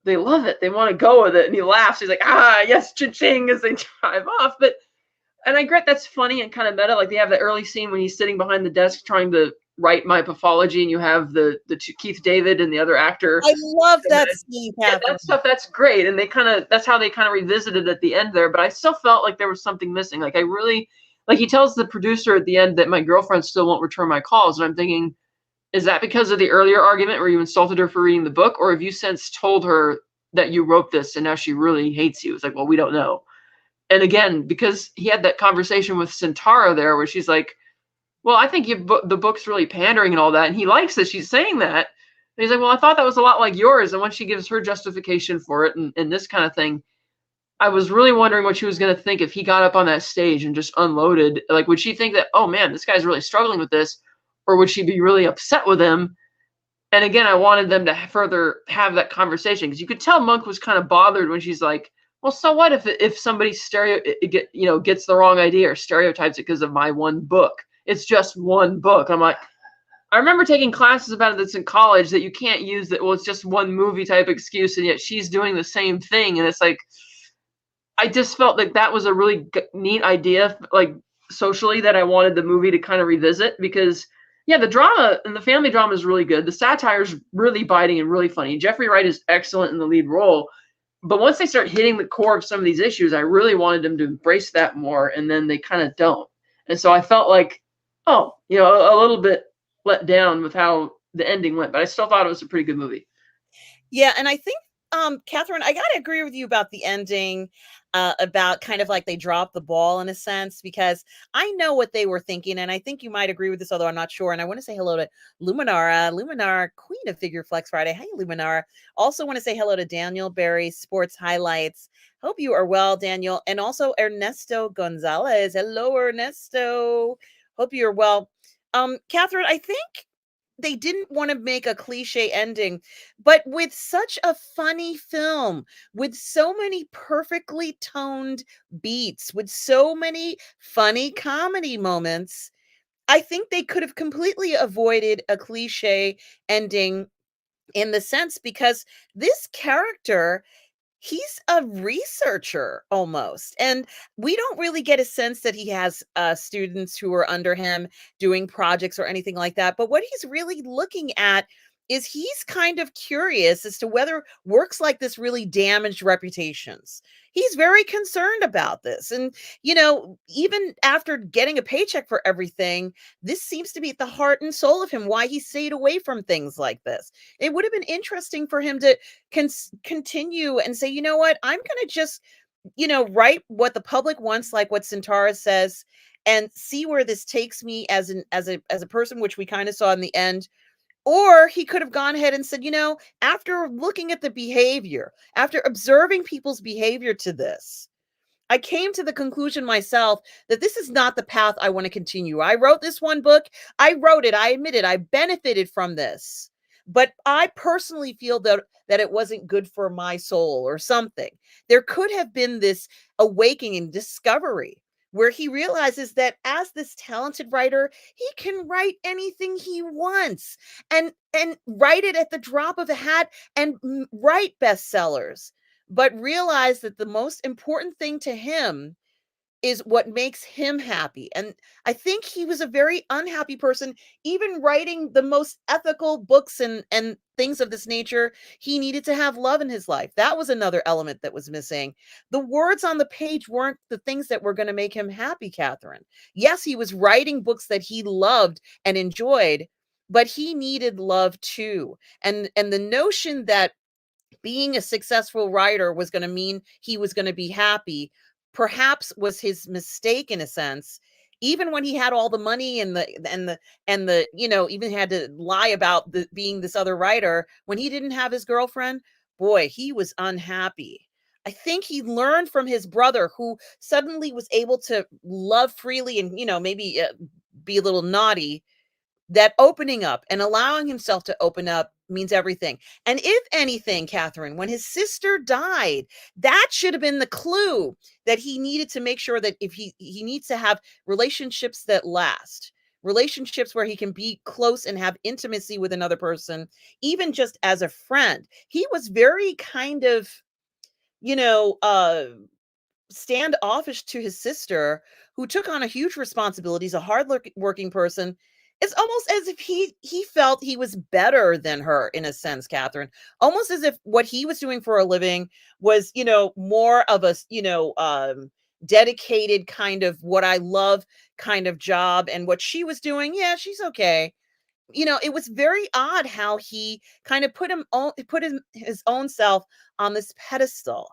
they love it. They want to go with it. And he laughs. He's like, yes, cha-ching, as they drive off. And I get that's funny and kind of meta. Like, they have the early scene when he's sitting behind the desk trying to write My Pathology, and you have the Keith David and the other actor. I love that scene. Yeah, that stuff, that's great. And that's how they kind of revisited at the end there. But I still felt like there was something missing. Like, he tells the producer at the end that my girlfriend still won't return my calls. And I'm thinking, is that because of the earlier argument where you insulted her for reading the book, or have you since told her that you wrote this and now she really hates you? It's like, well, we don't know. And again, because he had that conversation with Centaura there where she's like, well, I think the book's really pandering and all that, and he likes that she's saying that. And he's like, well, I thought that was a lot like yours. And when she gives her justification for it and this kind of thing, I was really wondering what she was going to think if he got up on that stage and just unloaded. Like, would she think that, oh man, this guy's really struggling with this? Or would she be really upset with him? And again, I wanted them to further have that conversation because you could tell Monk was kind of bothered when she's like, well, so what if somebody gets the wrong idea or stereotypes it because of my one book? It's just one book. I'm like, I remember taking classes about this in college that you can't use that. Well, it's just one movie type excuse, and yet she's doing the same thing, and it's like, I just felt like that was a really neat idea, like socially, that I wanted the movie to kind of revisit because, yeah, the drama and the family drama is really good. The satire is really biting and really funny. Jeffrey Wright is excellent in the lead role. But once they start hitting the core of some of these issues, I really wanted them to embrace that more, and then they kind of don't. And so I felt like, oh, a little bit let down with how the ending went, but I still thought it was a pretty good movie. Yeah, and I think, Catherine, I gotta agree with you about the ending, about kind of like they dropped the ball in a sense, because I know what they were thinking, and I think you might agree with this, although I'm not sure. And I want to say hello to Luminara, Queen of Figure Flex Friday. Hey, Luminara. Also want to say hello to Daniel Berry, Sports Highlights. Hope you are well, Daniel. And also Ernesto Gonzalez. Hello, Ernesto. Hope you're well. Catherine, I think they didn't want to make a cliche ending, but with such a funny film, with so many perfectly toned beats, with so many funny comedy moments, I think they could have completely avoided a cliche ending in the sense, because this character, he's a researcher almost, and we don't really get a sense that he has students who are under him doing projects or anything like that. But what he's really looking at is he's kind of curious as to whether works like this really damaged reputations. He's very concerned about this. And, even after getting a paycheck for everything, this seems to be at the heart and soul of him, why he stayed away from things like this. It would have been interesting for him to continue and say, you know what, I'm going to just, write what the public wants, like what Centaura says, and see where this takes me as a person, which we kind of saw in the end. Or he could have gone ahead and said, after looking at the behavior, after observing people's behavior to this, I came to the conclusion myself that this is not the path I want to continue. I wrote this one book. I wrote it. I admit it. I benefited from this. But I personally feel that it wasn't good for my soul or something. There could have been this awakening, discovery, where he realizes that as this talented writer, he can write anything he wants and write it at the drop of a hat and write bestsellers, but realize that the most important thing to him is what makes him happy. And I think he was a very unhappy person, even writing the most ethical books and things of this nature. He needed to have love in his life. That was another element that was missing. The words on the page weren't the things that were going to make him happy, Catherine. Yes, he was writing books that he loved and enjoyed, but he needed love too. And the notion that being a successful writer was going to mean he was going to be happy, perhaps was his mistake in a sense. Even when he had all the money and the even had to lie about being this other writer, when he didn't have his girlfriend, boy, he was unhappy. I think he learned from his brother, who suddenly was able to love freely and maybe be a little naughty, that opening up and allowing himself to open up means everything. And if anything, Catherine, when his sister died, that should have been the clue that he needed to make sure that if he needs to have relationships that last, relationships where he can be close and have intimacy with another person, even just as a friend. He was very kind of, you know, standoffish to his sister, who took on a huge responsibility. He's a hard working person. It's almost as if he felt he was better than her in a sense, Catherine. Almost as if what he was doing for a living was, more of a, dedicated kind of what I love kind of job, and what she was doing, yeah, she's okay. you know, it was very odd how he kind of put his own self on this pedestal.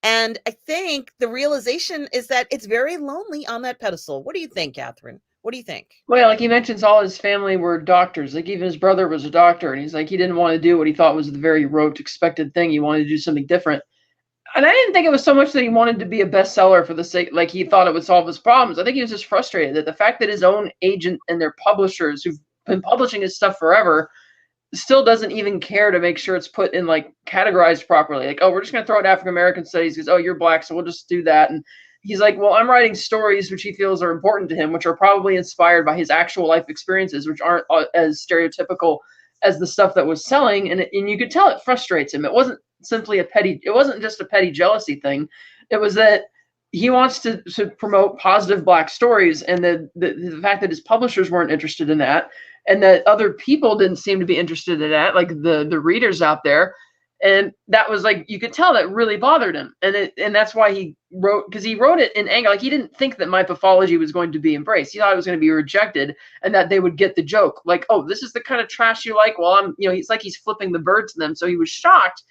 And I think the realization is that it's very lonely on that pedestal. What do you think, Catherine? What do you think? Well, yeah, like he mentions all his family were doctors. Like even his brother was a doctor, and he's like he didn't want to do what he thought was the very rote expected thing. He wanted to do something different. And I didn't think it was so much that he wanted to be a bestseller for the sake, like he thought it would solve his problems. I think he was just frustrated that the fact that his own agent and their publishers, who've been publishing his stuff forever, still doesn't even care to make sure it's put in like categorized properly. Like, oh, we're just gonna throw in African American studies because oh you're black, so we'll just do that. And he's like, well, I'm writing stories which he feels are important to him, which are probably inspired by his actual life experiences, which aren't as stereotypical as the stuff that was selling. And you could tell it frustrates him. It wasn't simply it wasn't just a petty jealousy thing. It was that he wants to promote positive black stories, and the fact that his publishers weren't interested in that, and that other people didn't seem to be interested in that, like the readers out there. And that was like, you could tell that really bothered him. And that's why he wrote, because he wrote it in anger. Like he didn't think that my pathology was going to be embraced. He thought it was going to be rejected and that they would get the joke. Like, oh, this is the kind of trash you like? Well, he's like, he's flipping the bird to them. So he was shocked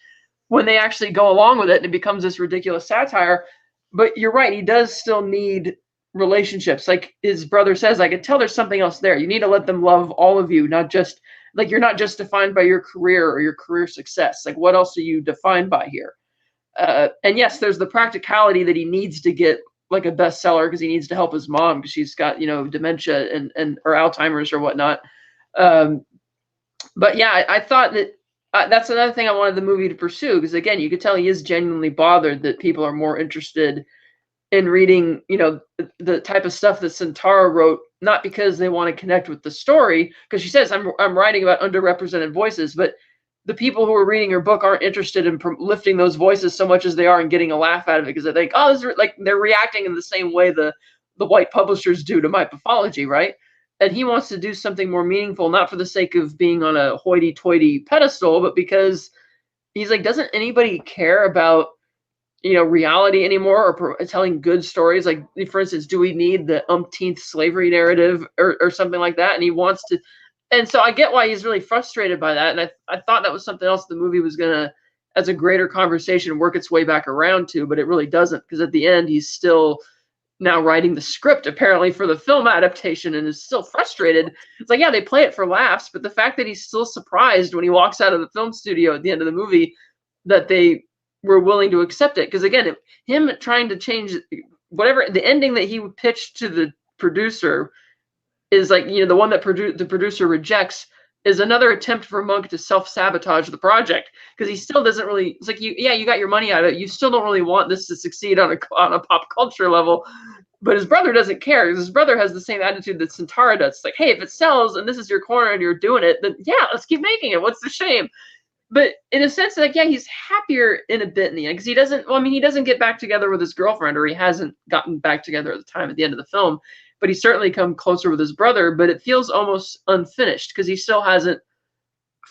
when they actually go along with it and it becomes this ridiculous satire. But you're right, he does still need relationships. Like his brother says, I could tell there's something else there. You need to let them love all of you, not just like you're not just defined by your career or your career success. Like what else are you defined by here? And yes, there's the practicality that he needs to get like a bestseller because he needs to help his mom because she's got dementia and or Alzheimer's or whatnot. But yeah, I thought that that's another thing I wanted the movie to pursue because again, you could tell he is genuinely bothered that people are more interested in reading, the type of stuff that Santara wrote, not because they want to connect with the story, because she says I'm writing about underrepresented voices, but the people who are reading her book aren't interested in lifting those voices so much as they are in getting a laugh out of it because they think, oh, this is like they're reacting in the same way the white publishers do to my pathology, right? And he wants to do something more meaningful, not for the sake of being on a hoity-toity pedestal, but because he's like, doesn't anybody care about reality anymore or telling good stories? Like, for instance, do we need the umpteenth slavery narrative or something like that? And he wants to, and so I get why he's really frustrated by that. And I thought that was something else the movie was gonna, as a greater conversation, work its way back around to, but it really doesn't, because at the end he's still now writing the script apparently for the film adaptation and is still frustrated. It's like, yeah, they play it for laughs, but the fact that he's still surprised when he walks out of the film studio at the end of the movie that they were willing to accept it. Because again, him trying to change whatever the ending that he pitched to the producer is like, the one that the producer rejects is another attempt for Monk to self-sabotage the project, because he still doesn't really, it's like, you got your money out of it, you still don't really want this to succeed on a pop culture level. But his brother doesn't care, because his brother has the same attitude that Santara does. It's like, hey, if it sells and this is your corner and you're doing it, then yeah, let's keep making it, what's the shame? But in a sense, like, yeah, he's happier in a bit in the end, because he doesn't, well, I mean, he doesn't get back together with his girlfriend, or he hasn't gotten back together at the time at the end of the film, but he's certainly come closer with his brother. But it feels almost unfinished because he still hasn't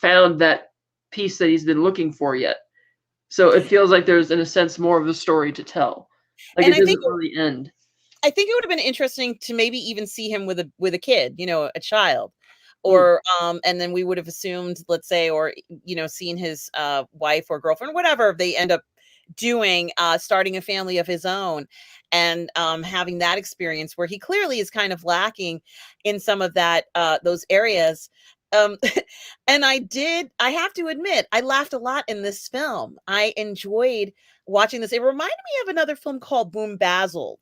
found that piece that he's been looking for yet. So it feels like there's, in a sense, more of the story to tell. Like, and it doesn't really end. I think it would have been interesting to maybe even see him with a kid, a child, or and then we would have assumed, let's say, or seen his wife or girlfriend, whatever they end up doing, starting a family of his own, and having that experience where he clearly is kind of lacking in some of that, those areas. And I have to admit, I laughed a lot in this film. I enjoyed watching this. It reminded me of another film called Boombazzled,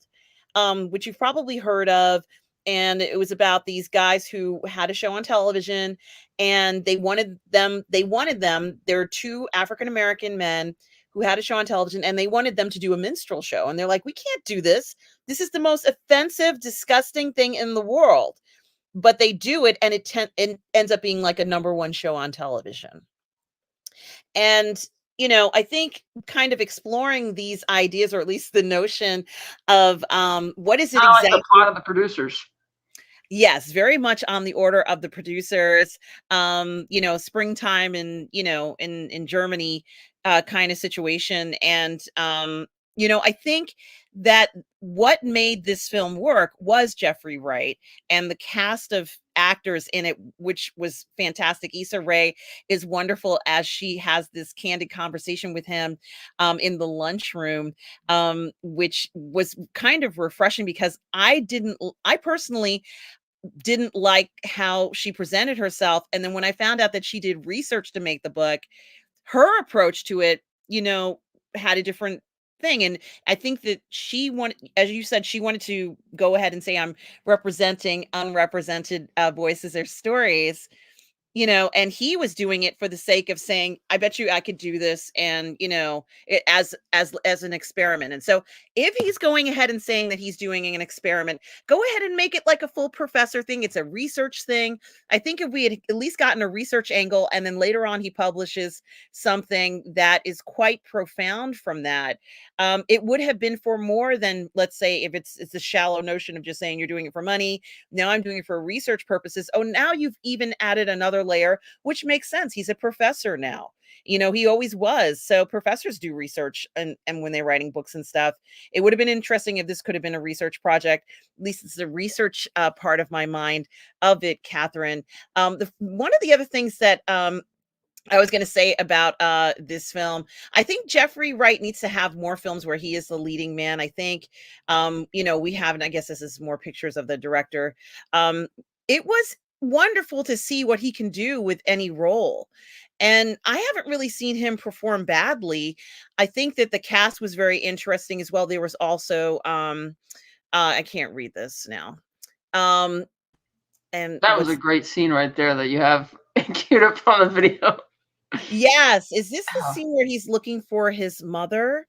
which you've probably heard of. And it was about these guys who had a show on television, and they wanted them, there were two African-American men who had a show on television, and they wanted them to do a minstrel show. And they're like, we can't do this. This is the most offensive, disgusting thing in the world. But they do it, and it ends up being like a #1 show on television. And I think kind of exploring these ideas, or at least the notion of what is it exactly? Like the plot of the producers. Yes, very much on the order of the producers. Springtime in Germany kind of situation. And I think that what made this film work was Jeffrey Wright and the cast of actors in it, which was fantastic. Issa Rae is wonderful as she has this candid conversation with him in the lunchroom, which was kind of refreshing because I personally didn't like how she presented herself. And then when I found out that she did research to make the book, her approach to it, had a different thing. And I think that she wanted, as you said, she wanted to go ahead and say, I'm representing unrepresented voices or stories, and he was doing it for the sake of saying, I bet you I could do this, and it as an experiment. And so if he's going ahead and saying that he's doing an experiment, go ahead and make it like a full professor thing. It's a research thing. I think if we had at least gotten a research angle, and then later on he publishes something that is quite profound from that, it would have been for more than, let's say, if it's a shallow notion of just saying you're doing it for money. Now I'm doing it for research purposes. Oh, now you've even added another layer, which makes sense. He's a professor now. He always was. So professors do research, and when they're writing books and stuff. It would have been interesting if this could have been a research project. At least it's the research part of my mind of it, Catherine. One of the other things that I was going to say about this film, I think Jeffrey Wright needs to have more films where he is the leading man. I think, we have, and I guess this is more pictures of the director. It was wonderful to see what he can do with any role. And I haven't really seen him perform badly. I think that the cast was very interesting as well. There was also, I can't read this now. And That was a great scene right there that you have queued up on the video. Yes. Is this the scene where he's looking for his mother?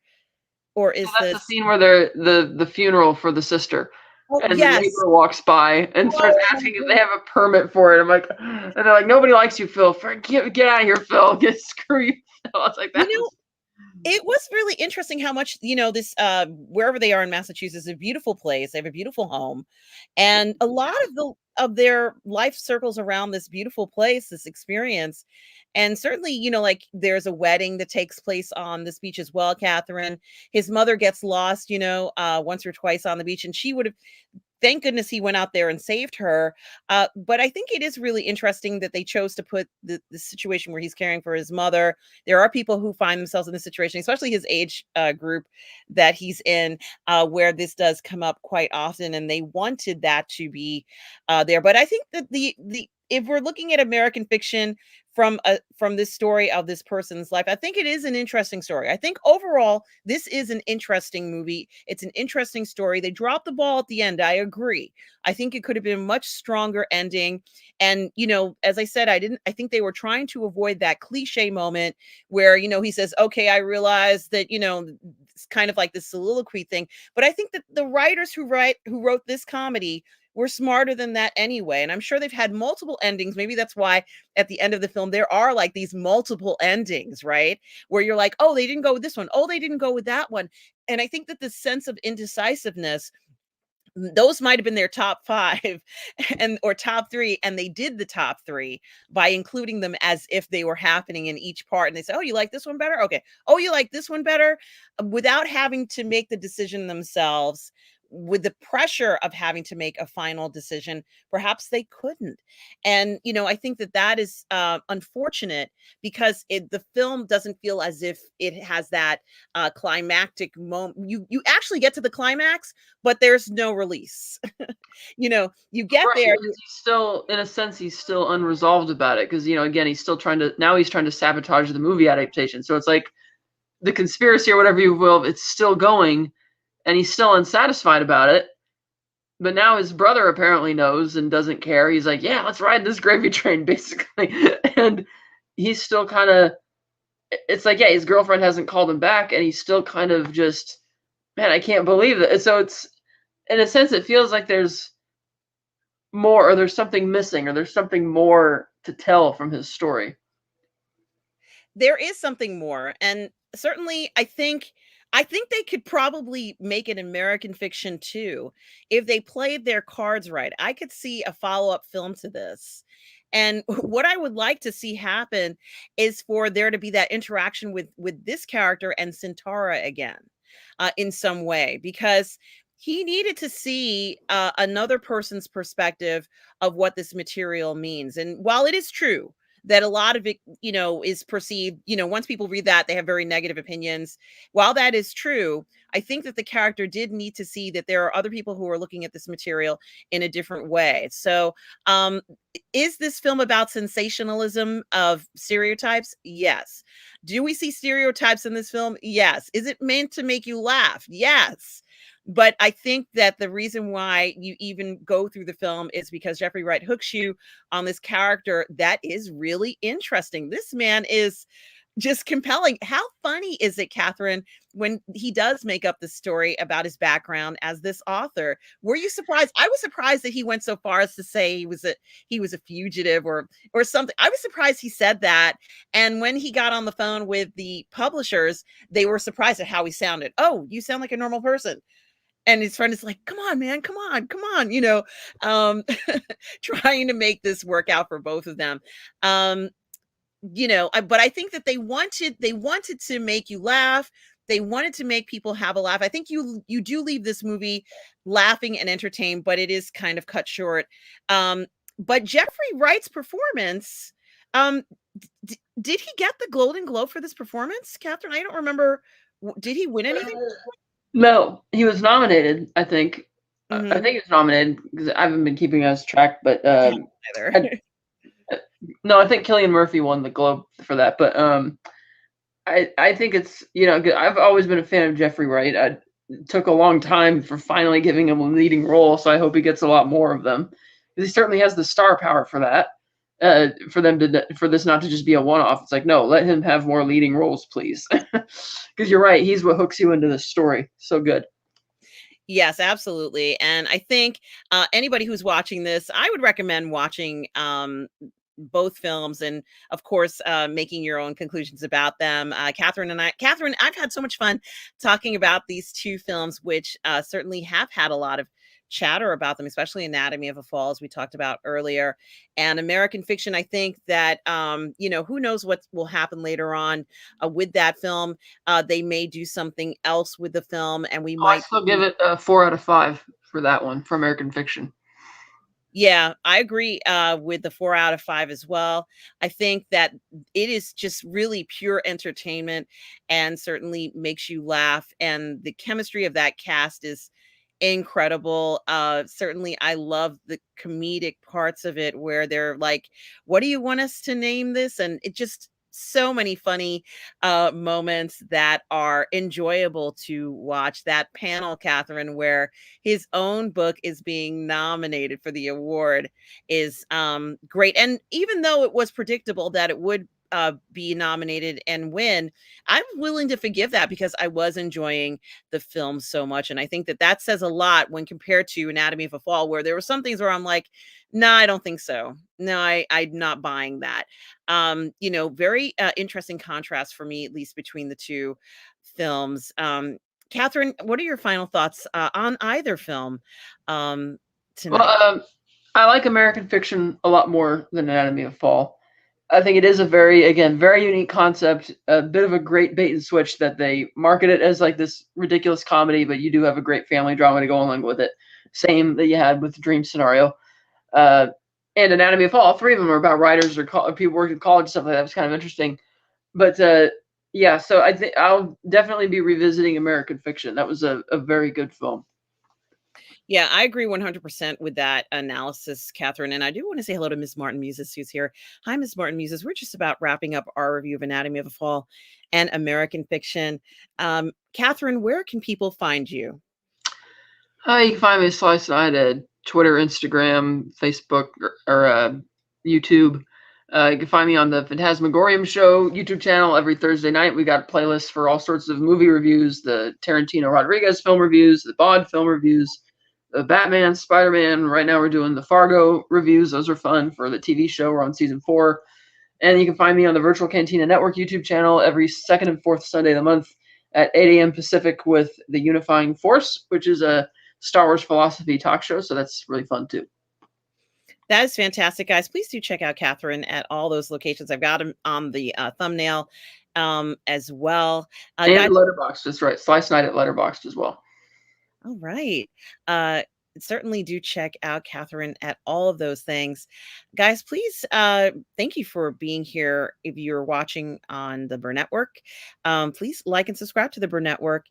Or is So that's the this scene where they're the funeral for the sister. Oh, And the yes. neighbor walks by and starts asking if they have a permit for it. I'm like, and they're like, nobody likes you, Phil. Get out of here, Phil. Screw you, Phil. I was like, that was It was really interesting how much, this wherever they are in Massachusetts is a beautiful place. They have a beautiful home. And a lot of their life circles around this beautiful place, this experience. And certainly, like there's a wedding that takes place on this beach as well, Catherine. His mother gets lost, once or twice on the beach, and she would have, thank goodness he went out there and saved her. But I think it is really interesting that they chose to put the situation where he's caring for his mother. There are people who find themselves in this situation, especially his age group that he's in, where this does come up quite often, and they wanted that to be there. But I think that the if we're looking at American fiction from this story of this person's life, I think it is an interesting story. I think overall this is an interesting movie. It's an interesting story. They dropped the ball at the end. I agree. I think it could have been a much stronger ending. And as I said, I think they were trying to avoid that cliche moment where he says, okay, I realize that it's kind of like this soliloquy thing. But I think that the writers who wrote this comedy were smarter than that anyway. And I'm sure they've had multiple endings. Maybe that's why at the end of the film, there are like these multiple endings, right? Where you're like, oh, they didn't go with this one. Oh, they didn't go with that one. And I think that the sense of indecisiveness, those might have been their top 5 or top 3, and they did the top 3 by including them as if they were happening in each part. And they say, oh, you like this one better? Okay. Oh, you like this one better? Without having to make the decision themselves, with the pressure of having to make a final decision, perhaps they couldn't. And I think that is unfortunate, because the film doesn't feel as if it has that climactic moment. You actually get to the climax, but there's no release. You get right, there. he's still, in a sense, he's still unresolved about it, because again, he's trying to sabotage the movie adaptation. So it's like the conspiracy or whatever you will, it's still going, and he's still unsatisfied about it. But now his brother apparently knows and doesn't care. He's like, yeah, let's ride this gravy train, basically. And he's still kind of, it's like, yeah, his girlfriend hasn't called him back, and he's still kind of just, man, I can't believe that. So it's, in a sense, it feels like there's more, or there's something missing, or there's something more to tell from his story. There is something more. And certainly I think they could probably make an American fiction too if they played their cards right. I could see a follow-up film to this. And what I would like to see happen is for there to be that interaction with this character and Centaura again, in some way, because he needed to see another person's perspective of what this material means. And while it is true that a lot of it, is perceived, once people read that, they have very negative opinions. While that is true, I think that the character did need to see that there are other people who are looking at this material in a different way. So, is this film about sensationalism of stereotypes? Yes. Do we see stereotypes in this film? Yes. Is it meant to make you laugh? Yes. But I think that the reason why you even go through the film is because Jeffrey Wright hooks you on this character that is really interesting. This man is just compelling. How funny is it, Catherine, when he does make up the story about his background as this author? Were you surprised? I was surprised that he went so far as to say he was a fugitive or something. I was surprised he said that. And when he got on the phone with the publishers, they were surprised at how he sounded. Oh, you sound like a normal person. And his friend is like, come on, man, come on, come on, um, trying to make this work out for both of them. But I think that they wanted to make you laugh. They wanted to make people have a laugh. I think you do leave this movie laughing and entertained, but it is kind of cut short. But Jeffrey Wright's performance, um, did he get the Golden Globe for this performance, Catherine? I don't remember. Did he win anything? No, he was nominated, I think. I Mhm. think he was nominated because I haven't been keeping us track, but Either. no, I think Cillian Murphy won the Globe for that. But I think it's I've always been a fan of Jeffrey Wright. It took a long time for finally giving him a leading role, so I hope he gets a lot more of them. He certainly has the star power for that. For this not to just be a one-off. It's like, no, let him have more leading roles, please. Because you're right, he's what hooks you into this story. So good. Yes, absolutely. And I think anybody who's watching this, I would recommend watching both films and, of course, making your own conclusions about them. Catherine, I've had so much fun talking about these two films, which certainly have had a lot of chatter about them, especially Anatomy of a Fall, as we talked about earlier, and American Fiction. I think that, who knows what will happen later on with that film. They may do something else with the film, and we Oh, I might. still give it a 4 out of 5 for that one for American Fiction. Yeah, I agree with the 4 out of 5 as well. I think that it is just really pure entertainment and certainly makes you laugh. And the chemistry of that cast is incredible. Certainly, I love the comedic parts of it where they're like, "What do you want us to name this?" And it just so many funny moments that are enjoyable to watch. That panel, Catherine, where his own book is being nominated for the award is great. And even though it was predictable that it would be nominated and win, I'm willing to forgive that because I was enjoying the film so much. And I think that that says a lot when compared to Anatomy of a Fall, where there were some things where I'm like, no, I don't think so. No, I'm not buying that. Very interesting contrast for me, at least between the two films. Catherine, what are your final thoughts on either film Well, tonight? I like American Fiction a lot more than Anatomy of a Fall. I think it is a very unique concept, a bit of a great bait and switch that they market it as like this ridiculous comedy, but you do have a great family drama to go along with it. Same that you had with Dream Scenario. Uh, and Anatomy of a Fall, all three of them are about writers or people working in college, stuff like that. It's kind of interesting. But yeah, so I think I'll definitely be revisiting American Fiction. That was a very good film. Yeah, I agree 100% with that analysis, Catherine. And I do want to say hello to Miss Martin Muses, who's here. Hi, Miss Martin Muses. We're just about wrapping up our review of Anatomy of a Fall and American Fiction. Catherine, where can people find you? You can find me at Slice Night at Twitter, Instagram, Facebook, or YouTube. You can find me on the Phantasmagorium Show YouTube channel every Thursday night. We got a playlist for all sorts of movie reviews, the Tarantino Rodriguez film reviews, the Bond film reviews, the Batman, Spider-Man. Right now we're doing the Fargo reviews. Those are fun for the TV show. We're on season 4. And you can find me on the Virtual Cantina Network YouTube channel every second and fourth Sunday of the month at 8 a.m. Pacific with The Unifying Force, which is a Star Wars philosophy talk show. So that's really fun too. That is fantastic, guys. Please do check out Catherine at all those locations. I've got them on the thumbnail as well. And Guys, Letterboxd, that's right. Slice Night at Letterboxd as well. All right. Uh, Certainly do check out Catherine at all of those things. Guys, please, thank you for being here. If you're watching on the Burnettwork, please like and subscribe to the Burnettwork,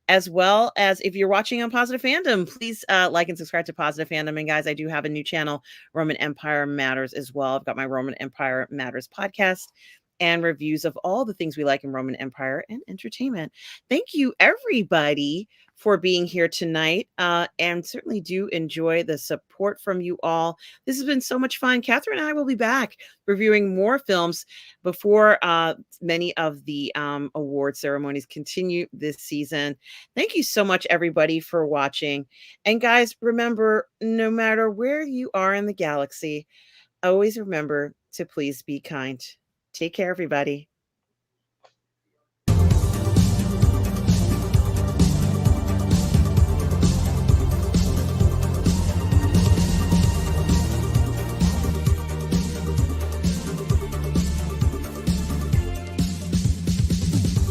as well as if you're watching on Positive Fandom, please like and subscribe to Positive Fandom. And guys, I do have a new channel, Roman Empire Matters, as well. I've got my Roman Empire Matters podcast and reviews of all the things we like in Roman Empire and entertainment. Thank you, everybody, for being here tonight, and certainly do enjoy the support from you all. This has been so much fun. Catherine and I will be back reviewing more films before many of the award ceremonies continue this season. Thank you so much, everybody, for watching. And guys, remember, no matter where you are in the galaxy, always remember to please be kind. Take care, everybody.